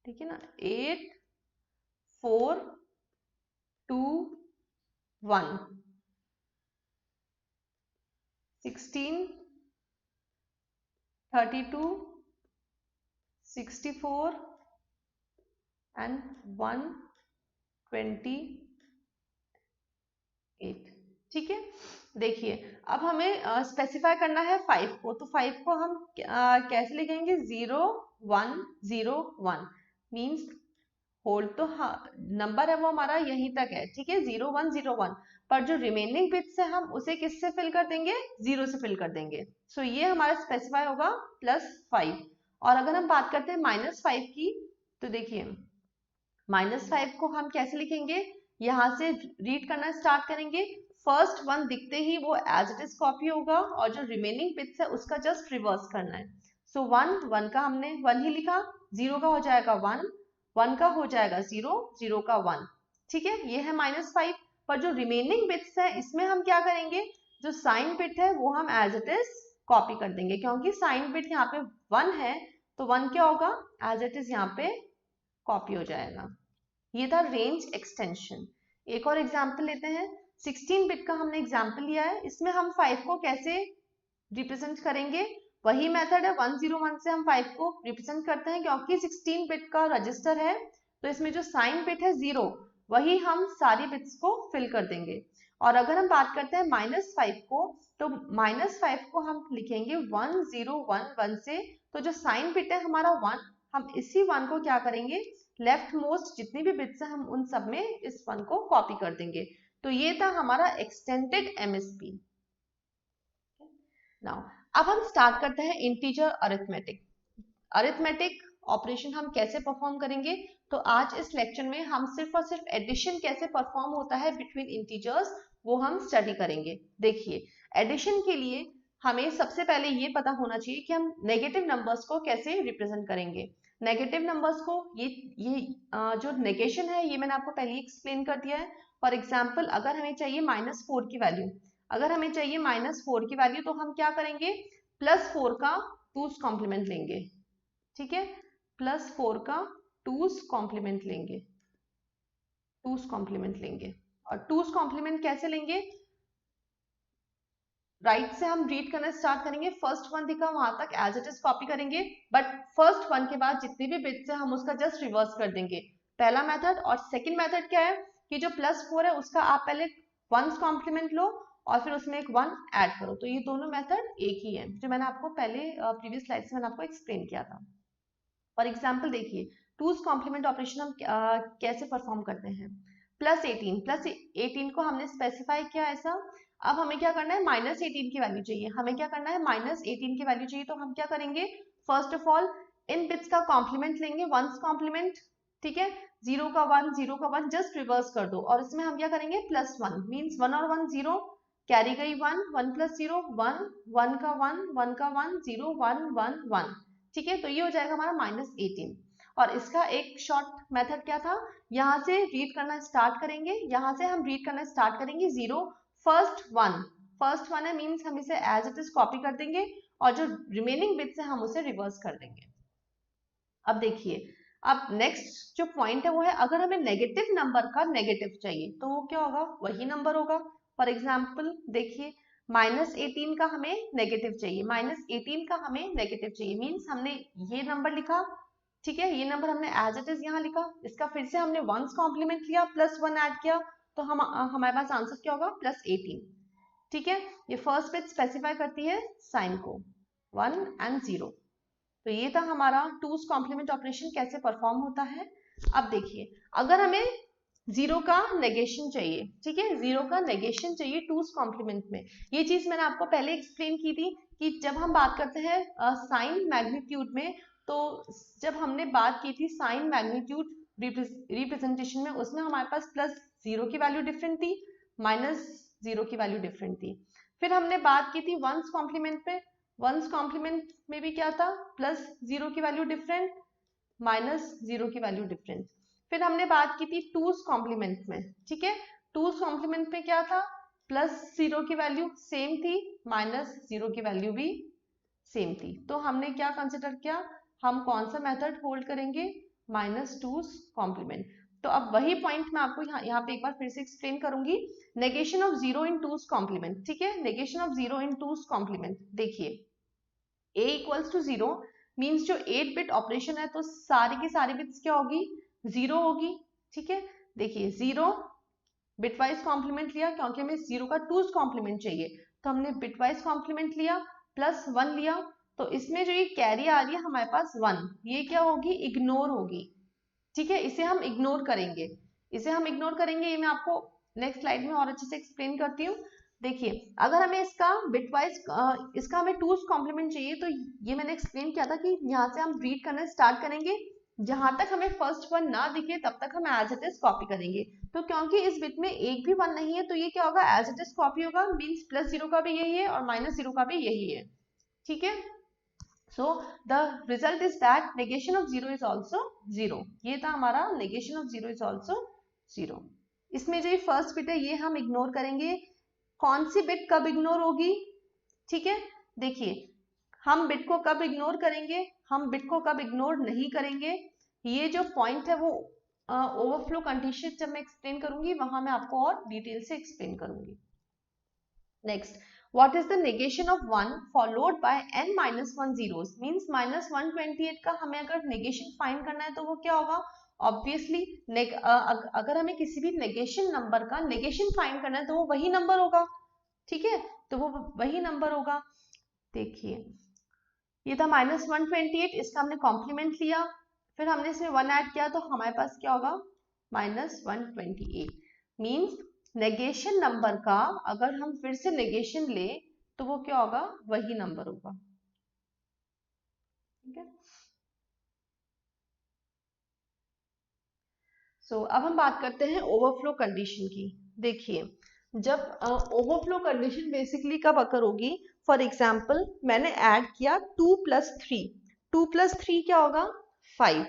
ठीक है ना, 8 4 2 1 16 32 64 एंड 128, ठीक है। देखिए अब हमें स्पेसिफाई करना है 5 को, तो 5 को हम कैसे लिखेंगे, 0 1 0 1 मीन्स होल्ड तो नंबर है वो हमारा यहीं तक है, ठीक है, 0 1 0 1, पर जो रिमेनिंग बिट्स है हम उसे किससे फिल कर देंगे, 0 से फिल कर देंगे। सो ये हमारा स्पेसिफाई होगा +5। और अगर हम बात करते हैं -5 की, तो देखिए -5 को हम कैसे लिखेंगे, यहाँ से रीड करना स्टार्ट करेंगे, फर्स्ट 1 दिखते ही वो एज इट इज कॉपी होगा और जो रिमेनिंग बिट्स है उसका जस्ट रिवर्स करना है। सो 1 1 का हमने 1 ही लिखा, 0 का हो जाएगा 1 1 का हो जाएगा 0 0 का 1, ठीक है, ये है -5। पर जो रिमेनिंग बिट्स है इसमें हम क्या करेंगे, जो साइन बिट है वो हम एज इट इज कॉपी कर देंगे, क्योंकि साइन बिट यहाँ पे 1 है तो 1 क्या होगा, एज इट इज यहाँ पे कॉपी हो जाएगा। ये था रेंज एक्सटेंशन। एक और एग्जाम्पल लेते हैं, 16 बिट का हमने एग्जाम्पल लिया है, इसमें हम 5 को कैसे रिप्रेजेंट करेंगे, वही मेथड है 101 से हम 5 को रिप्रेजेंट करते हैं, क्योंकि 16 बिट का रजिस्टर है तो इसमें जो साइन बिट है 0 वही हम सारी बिट्स को फिल कर देंगे। और अगर हम बात करते हैं -5 को, तो -5 को हम लिखेंगे 1 0 1 1 से, तो जो साइन बिट है हमारा 1, हम इसी 1 को क्या करेंगे, लेफ्ट मोस्ट जितनी भी बिट्स हैं हम उन सब में इस 1 को कॉपी कर देंगे। तो ये था हमारा एक्सटेंडेड MSB। नाउ अब हम स्टार्ट करते हैं इंटीजर अरिथमेटिक। अरिथमेटिक ऑपरेशन हम कैसे परफॉर्म करेंगे, तो आज इस लेक्चर में हम सिर्फ और सिर्फ एडिशन कैसे परफॉर्म होता है बिटवीन इंटीजर्स वो हम स्टडी करेंगे। देखिए एडिशन के लिए हमें सबसे पहले ये पता होना चाहिए कि हम नेगेटिव नंबर्स को कैसे रिप्रेजेंट करेंगे। नेगेटिव नंबर्स को ये जो नेगेशन है ये मैंने आपको पहले ही एक्सप्लेन कर दिया है। फॉर एग्जाम्पल अगर हमें चाहिए -4 की वैल्यू, अगर हमें चाहिए -4 की वैल्यू तो हम क्या करेंगे, +4 का 2's कॉम्प्लीमेंट लेंगे, ठीक है, +4 का 2's कॉम्प्लीमेंट लेंगे, 2's कॉम्प्लीमेंट लेंगे। और 2's कॉम्प्लीमेंट कैसे लेंगे, राइट से हम रीड करना स्टार्ट करेंगे, फर्स्ट 1 दिखा वहां तक एज इट इज कॉपी करेंगे, बट फर्स्ट 1 के बाद जितनी भी बिट्स है हम उसका जस्ट रिवर्स कर देंगे, पहला मेथड। और सेकंड मेथड क्या है कि जो +4 है उसका आप पहले 1's कॉम्प्लीमेंट लो और फिर उसमें एक 1 ऐड करो। तो ये दोनों मेथड एक ही है जो मैंने आपको पहले प्रीवियस स्लाइड से मैंने आपको एक्सप्लेन किया था। फॉर एग्जाम्पल देखिए 2's कॉम्प्लीमेंट ऑपरेशन हम कैसे परफॉर्म करते हैं, +18 को हमने स्पेसिफाई किया ऐसा। अब हमें क्या करना है, -18 की वैल्यू चाहिए, हमें क्या करना है, -18 की वैल्यू चाहिए, तो हम क्या करेंगे, first of all in bits का कॉम्प्लीमेंट लेंगे, 1's कॉम्प्लीमेंट, ठीक है, 0 का 1 0 का 1 जस्ट रिवर्स कर दो, और इसमें हम क्या करेंगे, +1 मीन्स 1 और 1 0, कैरी गई 1 1 + 0 1 1 का 1 1 का 1 0 1 1 1, ठीक है। तो ये हो जाएगा हमारा -18। और इसका एक शॉर्ट मेथड क्या था, यहाँ से रीड करना स्टार्ट करेंगे, यहाँ से हम रीड करना स्टार्ट करेंगे 0 फर्स्ट वन है मीन्स हम इसे एज इट इज कॉपी कर देंगे और जो रिमेनिंग बिट्स है हम उसे रिवर्स कर देंगे। अब देखिए अब नेक्स्ट जो पॉइंट है वो है, अगर हमें नेगेटिव नंबर का नेगेटिव चाहिए तो वो क्या होगा, वही नंबर होगा। फॉर एग्जाम्पल देखिए, -18 का हमें नेगेटिव चाहिए, -18 का हमें नेगेटिव चाहिए, मीन्स हमने ये नंबर लिखा, ठीक है, ये नंबर हमने एज इट इज यहाँ लिखा, इसका फिर से हमने वंस कॉम्प्लीमेंट लिया, +1 ऐड किया, तो हम हमारे पास आंसर क्या होगा, +18। ठीक है, ये फर्स्ट बिट स्पेसिफाई करती है साइन को, 1 एंड 0। तो ये था हमारा टूज कॉम्प्लीमेंट ऑपरेशन कैसे परफॉर्म होता है। अब देखिए, अगर हमें 0 का नेगेशन चाहिए, ठीक है, 0 का नेगेशन चाहिए टूज कॉम्प्लीमेंट में, ये चीज मैंने आपको पहले एक्सप्लेन की थी कि जब हम बात करते हैं साइन मैग्नीट्यूड में, तो जब हमने बात की थी साइन मैग्नीट्यूड रिप्रेजेंटेशन में, उसमें हमारे पास +0 की वैल्यू डिफरेंट थी, -0 की वैल्यू डिफरेंट थी। फिर हमने बात की थी वंस कॉम्प्लीमेंट में, वंस कॉम्प्लीमेंट में भी क्या था, +0 की वैल्यू डिफरेंट, -0 की वैल्यू डिफरेंट। फिर हमने बात की थी टूज कॉम्प्लीमेंट में, ठीक है, टूज कॉम्प्लीमेंट में क्या था, +0 की वैल्यू सेम थी, -0 की वैल्यू भी सेम थी। तो हमने क्या कंसिडर किया, हम कौन सा मेथड होल्ड करेंगे, -टूज कॉम्प्लीमेंट। तो अब वही पॉइंट मैं आपको यहाँ पे एक बार फिर से एक्सप्लेन करूंगी, negation of 0 in two's complement, ठीक है, negation of 0 in two's complement. देखिए a इक्वल्स टू 0 मीन्स जो 8 बिट ऑपरेशन है, तो सारी की सारी बिट्स क्या होगी, 0 होगी, ठीक है। देखिए 0 बिटवाइज कॉम्प्लीमेंट लिया, क्योंकि हमें 0 का टूज कॉम्प्लीमेंट चाहिए, तो हमने बिटवाइज कॉम्प्लीमेंट लिया, +1 लिया, तो इसमें जो ये कैरी आ रही है हमारे पास 1, ये क्या होगी, इग्नोर होगी, ठीक है, इसे हम इग्नोर करेंगे, इसे हम इग्नोर करेंगे, ये मैं आपको नेक्स्ट स्लाइड में और अच्छे से एक्सप्लेन करती हूँ। देखिए, अगर हमें इसका बिटवाइज इसका हमें टूज कॉम्प्लीमेंट चाहिए, तो ये मैंने एक्सप्लेन किया था कि यहाँ से हम रीड करना स्टार्ट करेंगे, जहां तक हमें फर्स्ट वन ना दिखे तब तक हम एज इट इज कॉपी करेंगे। तो क्योंकि इस बिट में एक भी 1 नहीं है, तो ये क्या होगा, एज इट इज कॉपी होगा, मीन्स +0 का भी यही है और -0 का भी यही है, ठीक है। So the result is that negation of 0 is also 0। ये था हमारा negation of 0 is also 0। इसमें जो फर्स्ट बिट है ये हम इग्नोर करेंगे। कौन सी बिट कब इग्नोर होगी, ठीक है, देखिए हम बिट को कब इग्नोर करेंगे, हम बिट को कब इग्नोर नहीं करेंगे, ये जो पॉइंट है वो ओवरफ्लो कंडीशन जब मैं एक्सप्लेन करूंगी वहां मैं आपको और डिटेल से एक्सप्लेन करूंगी। Next, what is the negation of 1 followed by n-1 zeros, means -128 का हमें अगर नेगेशन फाइंड करना है तो वो क्या होगा, ऑब्वियसली अगर हमें किसी भी नेगेशन नंबर का नेगेशन फाइंड करना है तो वो वही नंबर होगा, ठीक है, तो वो वही नंबर होगा। देखिए ये था -128, इसका हमने कॉम्प्लीमेंट लिया, फिर हमने इसमें 1 ऐड किया, तो हमारे पास क्या होगा, -128। मीन्स नेगेशन नंबर का अगर हम फिर से नेगेशन ले तो वो क्या होगा, वही नंबर होगा, ठीक है। सो अब हम बात करते हैं ओवरफ्लो कंडीशन की। देखिए जब ओवरफ्लो कंडीशन बेसिकली कब अकर होगी, फॉर एग्जाम्पल मैंने ऐड किया 2 + 3, 2 + 3 क्या होगा, 5।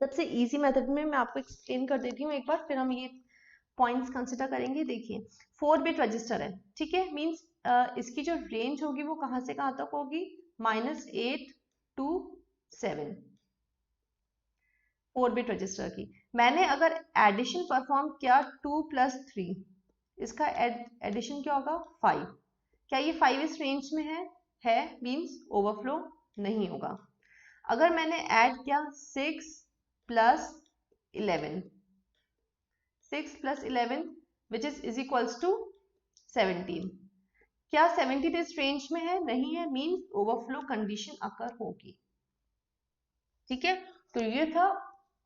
सबसे इजी मेथड में मैं आपको एक्सप्लेन कर देती हूँ एक बार, फिर हम ये पॉइंट्स कंसिडर करेंगे। देखिए 4 बिट रजिस्टर है, ठीक है, मींस इसकी जो रेंज होगी वो कहां से कहां तक होगी, -8 to 7, 4 बिट रजिस्टर की। मैंने अगर एडिशन परफॉर्म किया 2 + 3, इसका एडिशन क्या होगा, 5। क्या ये 5 इस रेंज में है मींस ओवरफ्लो नहीं होगा। अगर मैंने ऐड किया 6 + 11, 6 + 11 which is equals to 17, क्या 17 इस रेंज में है, नहीं है, मींस ओवरफ्लो कंडीशन अकर होगी, ठीक है। तो ये था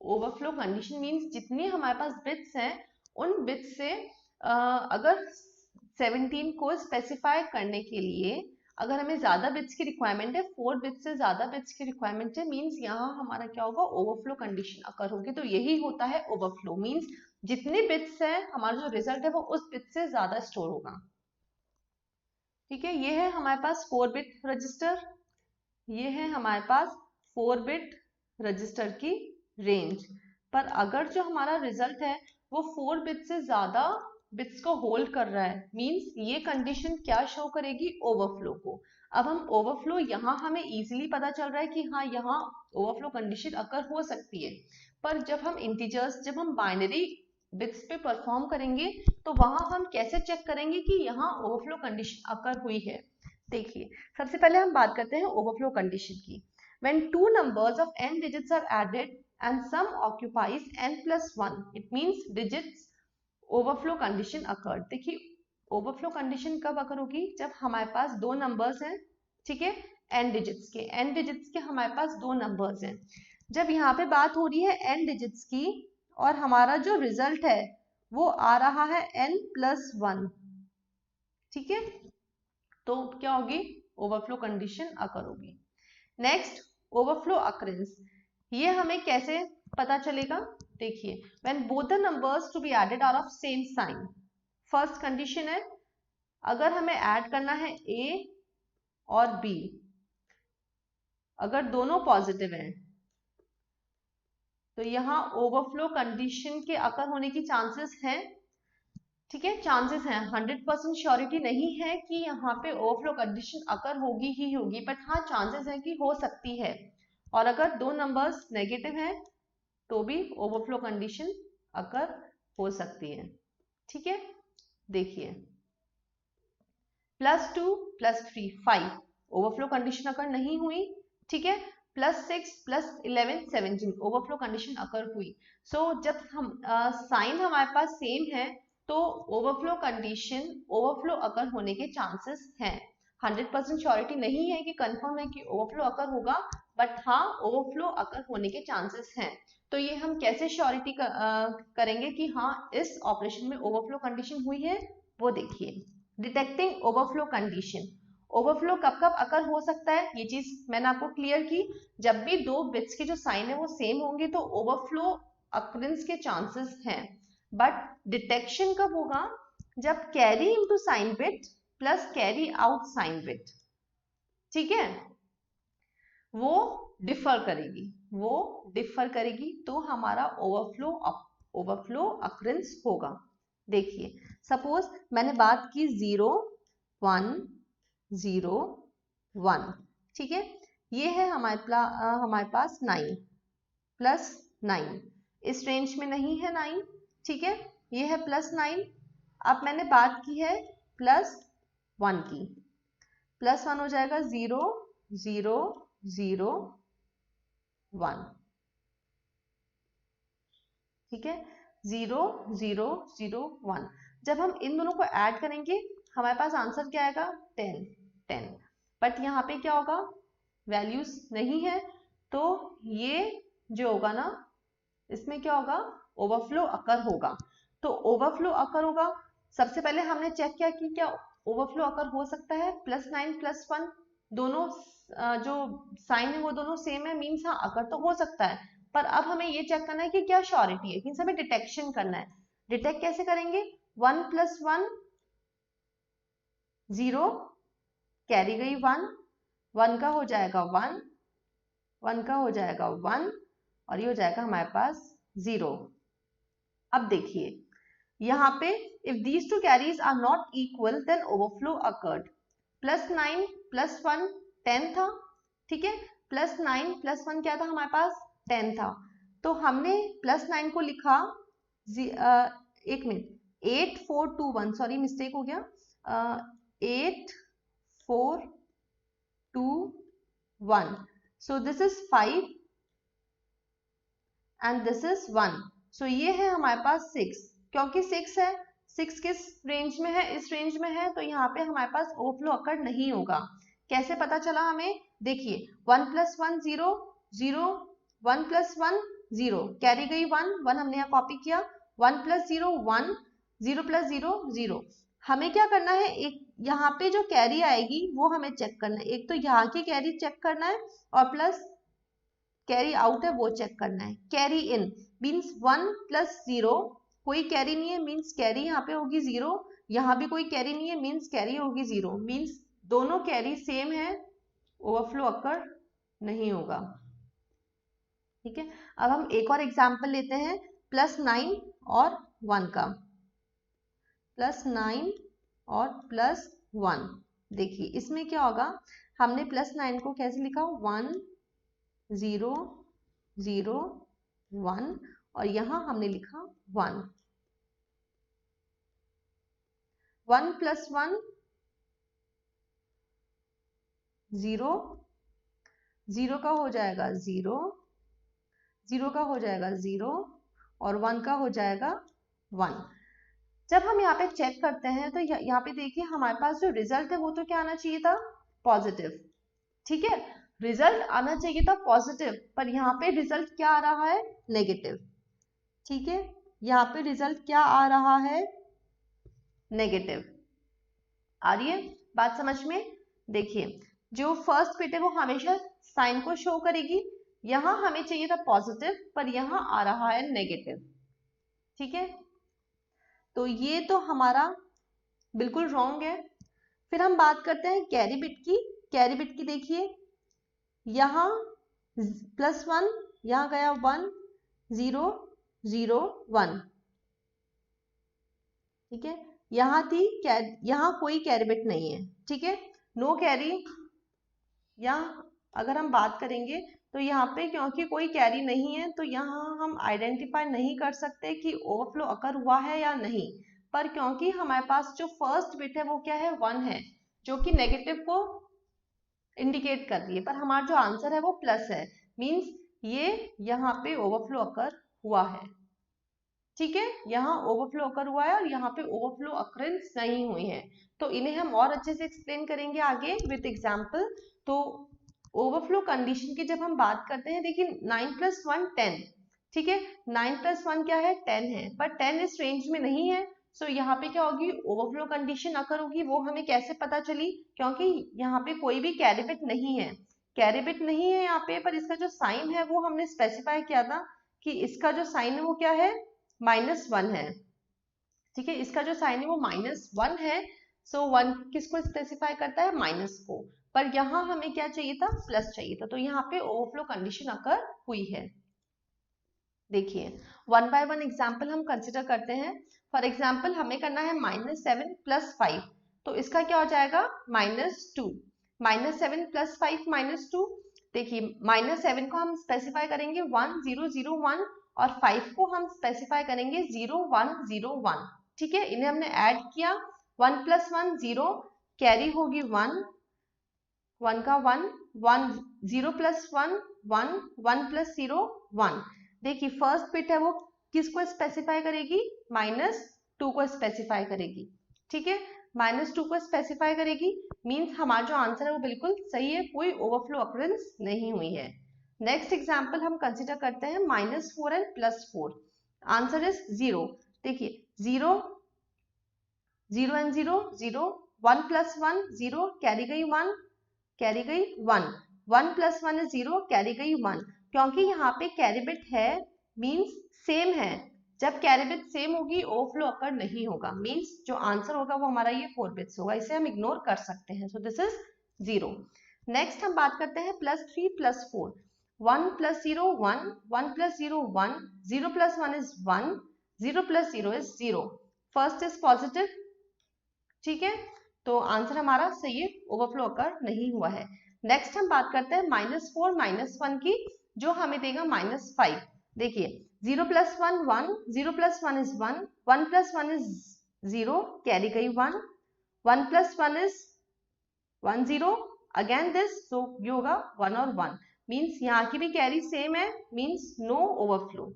ओवरफ्लो कंडीशन, मींस जितनी हमारे पास बिट्स हैं उन बिट्स से अगर 17 को स्पेसिफाई करने के लिए अगर हमें ज्यादा बिट्स की रिक्वायरमेंट है, 4 बिट्स से ज्यादा बिट्स की रिक्वायरमेंट है, मींस यहाँ हमारा क्या होगा, ओवरफ्लो कंडीशन अकर होगी। तो यही होता है ओवरफ्लो, मींस जितने बिट्स है हमारा जो रिजल्ट है वो उस बिट से ज्यादा स्टोर होगा, ठीक है। ये है हमारे पास 4 बिट रजिस्टर, ये है हमारे पास 4 बिट रजिस्टर की रेंज। पर अगर जो हमारा रिजल्ट है वो 4 बिट से ज्यादा बिट्स को होल्ड कर रहा है, मींस ये कंडीशन क्या शो करेगी, ओवरफ्लो को। अब हम ओवरफ्लो, यहाँ हमें इजीली पता चल रहा है कि हाँ यहाँ ओवरफ्लो कंडीशन अकर हो सकती है, पर जब हम इंटीजर्स, जब हम बाइनरी बिट्स पे परफॉर्म करेंगे तो वहां हम कैसे चेक करेंगे कि यहाँ ओवरफ्लो कंडीशन अकर हुई है। देखिए सबसे पहले हम बात करते हैं ओवरफ्लो कंडीशन की। When two numbers of n digits are added and sum occupies n plus 1, it means digits overflow condition occurred। देखिए ओवरफ्लो कंडीशन कब अकर होगी, जब हमारे पास दो नंबर्स हैं, ठीक है, n डिजिट्स के हमारे पास दो नंबर्स हैं। जब यहाँ पे बात हो रही है n डिजिट्स की और हमारा जो रिजल्ट है वो आ रहा है n plus 1, ठीक है, तो क्या होगी, ओवरफ्लो कंडीशन अकर होगी। नेक्स्ट ओवरफ्लो अकरेंस, ये हमें कैसे पता चलेगा, देखिए when both the numbers to be added are of same sign. First condition है अगर हमें ऐड करना है a और b, अगर दोनों पॉजिटिव हैं तो यहाँ ओवरफ्लो कंडीशन के अकर होने की चांसेस हैं, ठीक है, चांसेस हैं, 100% श्योरिटी नहीं है कि यहाँ पे ओवरफ्लो कंडीशन अकर होगी ही होगी, बट हाँ चांसेस है कि हो सकती है। और अगर दो नंबर्स नेगेटिव हैं तो भी ओवरफ्लो कंडीशन अकर हो सकती है, ठीक है। देखिए +2 +3 5 ओवरफ्लो कंडीशन अकर नहीं हुई, ठीक है। +6 +11 17 ओवरफ्लो कंडीशन अकर हुई। सो जब हम साइन हमारे पास सेम है तो ओवरफ्लो कंडीशन ओवरफ्लो अकर होने के चांसेस हैं। 100% श्योरिटी नहीं है कि कंफर्म है कि ओवरफ्लो अकर होगा, बट हाँ ओवरफ्लो अकर होने के चांसेस हैं। तो ये हम कैसे श्योरिटी करेंगे कि हाँ इस ऑपरेशन में ओवरफ्लो कंडीशन हुई है, वो देखिए। डिटेक्टिंग ओवरफ्लो कंडीशन, ओवरफ्लो कब कब अकर हो सकता है, ये चीज मैंने आपको क्लियर की, जब भी दो बिट्स के जो साइन है वो सेम होंगे तो ओवरफ्लो अकरेंस के चांसेस हैं। बट डिटेक्शन कब होगा, जब carry into sign bit plus carry out sign bit, ठीक है, वो डिफर करेगी तो हमारा ओवरफ्लो अकरेंस होगा। देखिए सपोज मैंने बात की 0 1 0 1, ठीक है, ये है हमारे पास 9 +9, इस रेंज में नहीं है 9, ठीक है, ये है +9। अब मैंने बात की है +1 की, +1 हो जाएगा 0 0 0 1, ठीक है, 0 0 0 1। जब हम इन दोनों को ऐड करेंगे हमारे पास आंसर क्या आएगा, 10 10। बट यहाँ पे क्या होगा, वैल्यूज नहीं है, तो ये जो होगा ना इसमें क्या होगा, ओवरफ्लो अकर होगा। तो ओवरफ्लो अकर होगा, सबसे पहले हमने चेक किया कि क्या ओवरफ्लो अकर हो सकता है, +9 +1 दोनों जो साइन है वो दोनों सेम है, मीन्स हाँ अकर तो हो सकता है। पर अब हमें ये चेक करना है कि क्या श्योरिटी है, मीन्स हमें डिटेक्शन करना है। डिटेक्ट कैसे करेंगे, 1 + 1 0, कैरी गई 1, 1 का हो जाएगा 1, 1 का हो जाएगा 1 और ये हो जाएगा हमारे पास 0। अब देखिए यहाँ पे if these two carries are not equal then overflow occurred. +9 +1 10 था, ठीक है, +9 +1 क्या था हमारे पास, 10 था। तो हमने +9 को लिखा, एक मिनट, 8 4 2 1, सॉरी मिस्टेक हो गया, 8 4 2 1, so this is 5 and this is 1, so ये है हमारे पास 6, क्योंकि 6 है, 6 किस रेंज में है, इस रेंज में है, तो यहाँ पे हमारे पास ओवरफ्लो अकर नहीं होगा। कैसे पता चला हमें, देखिए 1 + 1 0 0, 1 + 1 0, कैरी गई 1 1 हमने यहाँ कॉपी किया, 1 + 0 1, 0 + 0 0। हमें क्या करना है, एक यहाँ पे जो कैरी आएगी वो हमें चेक करना है, एक तो यहाँ की कैरी चेक करना है और प्लस कैरी आउट है वो चेक करना है। कैरी इन मीन्स 1 + 0, कोई कैरी नहीं है मीन्स कैरी यहाँ पे होगी 0, यहाँ भी कोई कैरी नहीं है मीन्स कैरी होगी 0, मीन्स दोनों कैरी सेम है, ओवरफ्लो अकर नहीं होगा, ठीक है। अब हम एक और एग्जांपल लेते हैं +9 और 1 का। +9 और +1। देखिए इसमें क्या होगा, हमने +9 को कैसे लिखा, 1 0 0 1, और यहाँ हमने लिखा 1। 1 + 1 0, 0 का हो जाएगा 0, 0 का हो जाएगा 0, और 1 का हो जाएगा 1। जब हम यहाँ पे चेक करते हैं तो यहाँ पे देखिए हमारे पास जो रिजल्ट है वो तो क्या आना चाहिए था, पॉजिटिव। ठीक है, रिजल्ट आना चाहिए था पॉजिटिव, पर यहाँ पे रिजल्ट क्या आ रहा है, नेगेटिव। ठीक है, यहाँ पे रिजल्ट क्या आ रहा है, नेगेटिव। आ रही है बात समझ में? देखिए जो फर्स्ट बिट है वो हमेशा साइन को शो करेगी, यहां हमें चाहिए था पॉजिटिव, पर यहां आ रहा है नेगेटिव। ठीक है, तो ये तो हमारा बिल्कुल रॉन्ग है। फिर हम बात करते हैं कैरी बिट की। कैरी बिट की देखिए, यहां +1, यहां गया 1 0 0 1। ठीक है, यहां थी यहां कोई कैरी बिट नहीं है। ठीक है, नो कैरी। यहाँ अगर हम बात करेंगे तो यहाँ पे क्योंकि कोई कैरी नहीं है तो यहाँ हम आइडेंटिफाई नहीं कर सकते कि ओवरफ्लो अकर हुआ है या नहीं। पर क्योंकि हमारे पास जो फर्स्ट बिट है वो क्या है, 1 है, जो कि नेगेटिव को इंडिकेट कर रही है, पर हमारा जो आंसर है वो प्लस है, मींस ये यहाँ पे ओवरफ्लो अकर हुआ है। ठीक है, यहाँ ओवरफ्लो अकर हुआ है और यहाँ पे ओवरफ्लो अकरेंस नहीं हुई है। तो इन्हें हम और अच्छे से एक्सप्लेन करेंगे आगे विद एग्जांपल। तो ओवरफ्लो कंडीशन की जब हम बात करते हैं, देखिए 9 + 1 10। ठीक है, 9 + 1 क्या है, 10 है, पर 10 इस रेंज में नहीं है। सो यहाँ पे क्या होगी, ओवरफ्लो कंडीशन अकर होगी। वो हमें कैसे पता चली, क्योंकि यहाँ पे कोई भी कैरी बिट नहीं है। कैरी बिट नहीं है यहाँ पे, पर इसका जो साइन है वो हमने स्पेसिफाई किया था कि इसका जो साइन है वो क्या है, -1 है। ठीक है, इसका जो साइन है वो -1 है। सो 1 किसको स्पेसिफाई करता है, माइनस को, पर यहाँ हमें क्या चाहिए था, प्लस चाहिए था। तो यहाँ पे ओवरफ्लो कंडीशन अकर हुई है। देखिए 1 बाय 1 एग्जाम्पल हम कंसिडर करते हैं। फॉर एग्जाम्पल हमें करना है -7 + 5, तो इसका क्या हो जाएगा, -2। -7 + 5 -2। देखिए -7 को हम स्पेसिफाई करेंगे 1 0 0 1, और 5 को हम स्पेसिफाई करेंगे 0 1 0 1। ठीक है, इन्हें हमने ऐड किया, 1 + 1 0, कैरी होगी 1, 1 का 1 1, 0 + 1 1, 1 + 0 1। देखिए फर्स्ट बिट है वो किसको स्पेसिफाई करेगी, -2 को स्पेसिफाई करेगी। ठीक है, -2 को स्पेसिफाई करेगी, मींस हमारा जो आंसर है वो बिल्कुल सही है, कोई ओवरफ्लो अकरेंस नहीं हुई है। नेक्स्ट एग्जाम्पल हम कंसिडर करते हैं -4 एंड +4। Answer is 0। देखिए 0 0 एंड 0 0, 1 + 1 0, कैरी गई 1, कैरी गई 1, 1 + 1 is 0, कैरी गई 1। क्योंकि यहाँ पे कैरी बिट है, मींस सेम है। जब कैरी बिट सेम होगी ओवरफ्लो अकर नहीं होगा, मींस जो आंसर होगा वो हमारा ये 4 बिट्स होगा, इसे हम इग्नोर कर सकते हैं। So this is 0। नेक्स्ट हम बात करते हैं +3 +4। 1 + 0 1, 1 + 0 1, 0 + 1 is 1, 0 + 0 is 0। First is positive. ठीक है, तो आंसर हमारा सही है, ओवरफ्लो अकर नहीं हुआ है। नेक्स्ट हम बात करते हैं -4 -1 की, जो हमें देगा -5। देखिए 0 + 1 1, 0 + 1 is 1, 1 + 1 is 0, कैरी गई 1, 1 + 1 is 1 0, अगेन दिस, सो ये होगा 1 और 1, मींस यहाँ की भी कैरी सेम है, मींस नो ओवरफ्लो।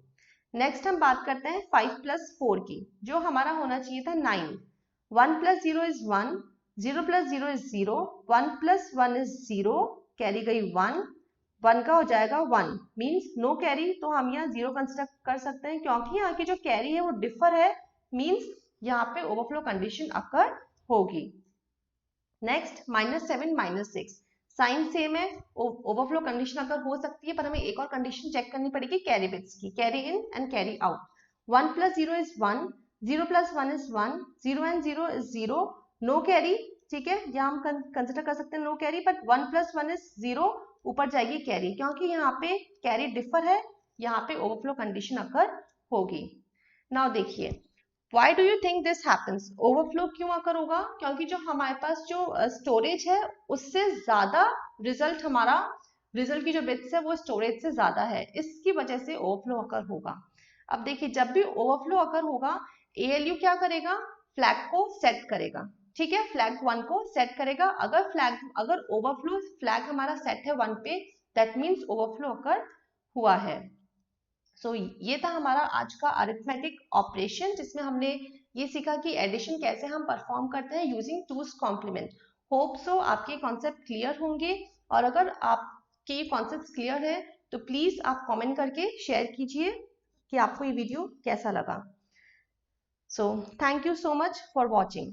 नेक्स्ट हम बात करते हैं 5 + 4 की, जो हमारा होना चाहिए था 9। 1 + 0 is 1, 0 + 0 is 0, 1 + 1 is 0, कैरी गई 1, 1 का हो जाएगा 1, मींस नो कैरी। तो हम यहाँ 0 कंसिडर कर सकते हैं, क्योंकि यहाँ की जो कैरी है वो डिफर है, मींस यहाँ पे ओवरफ्लो कंडीशन अकर होगी। नेक्स्ट -7 -6, साइन सेम है, ओवरफ्लो कंडीशन अगर हो सकती है, पर हमें एक और कंडीशन चेक करनी पड़ेगी कैरी बिट्स की, carry in and carry out. 1 + 0 is 1, 0 + 1 is 1, 0 and 0 is 0, no carry. ठीक है, यहाँ हम कंसिडर कर सकते हैं नो कैरी, बट 1 + 1 is 0, ऊपर जाएगी कैरी, क्योंकि यहाँ पे कैरी डिफर है, यहाँ पे ओवरफ्लो कंडीशन अकर होगी। नाउ देखिए Why do you think this happens? Overflow क्यों अकर होगा? क्योंकि जो हमारे पास जो स्टोरेज है उससे ज्यादा रिजल्ट की जो बिट्स है वो स्टोरेज से ज्यादा है, इसकी वजह से ओवरफ्लो अकर होगा। अब देखिए जब भी ओवरफ्लो अकर होगा एएलयू क्या करेगा? फ्लैग को सेट करेगा, ठीक है, फ्लैग 1 को सेट करेगा। अगर ओवरफ्लो फ्लैग हमारा सेट है 1 पे, दैट मीन्स ओवरफ्लो अकर हुआ है। ये था हमारा आज का अरिथमेटिक ऑपरेशन, जिसमें हमने ये सीखा कि एडिशन कैसे हम परफॉर्म करते हैं using two's complement. Hope so आपके कॉन्सेप्ट क्लियर होंगे, और अगर आपके ये कॉन्सेप्ट क्लियर है तो प्लीज आप कमेंट करके शेयर कीजिए कि आपको ये वीडियो कैसा लगा। So thank you so much for watching.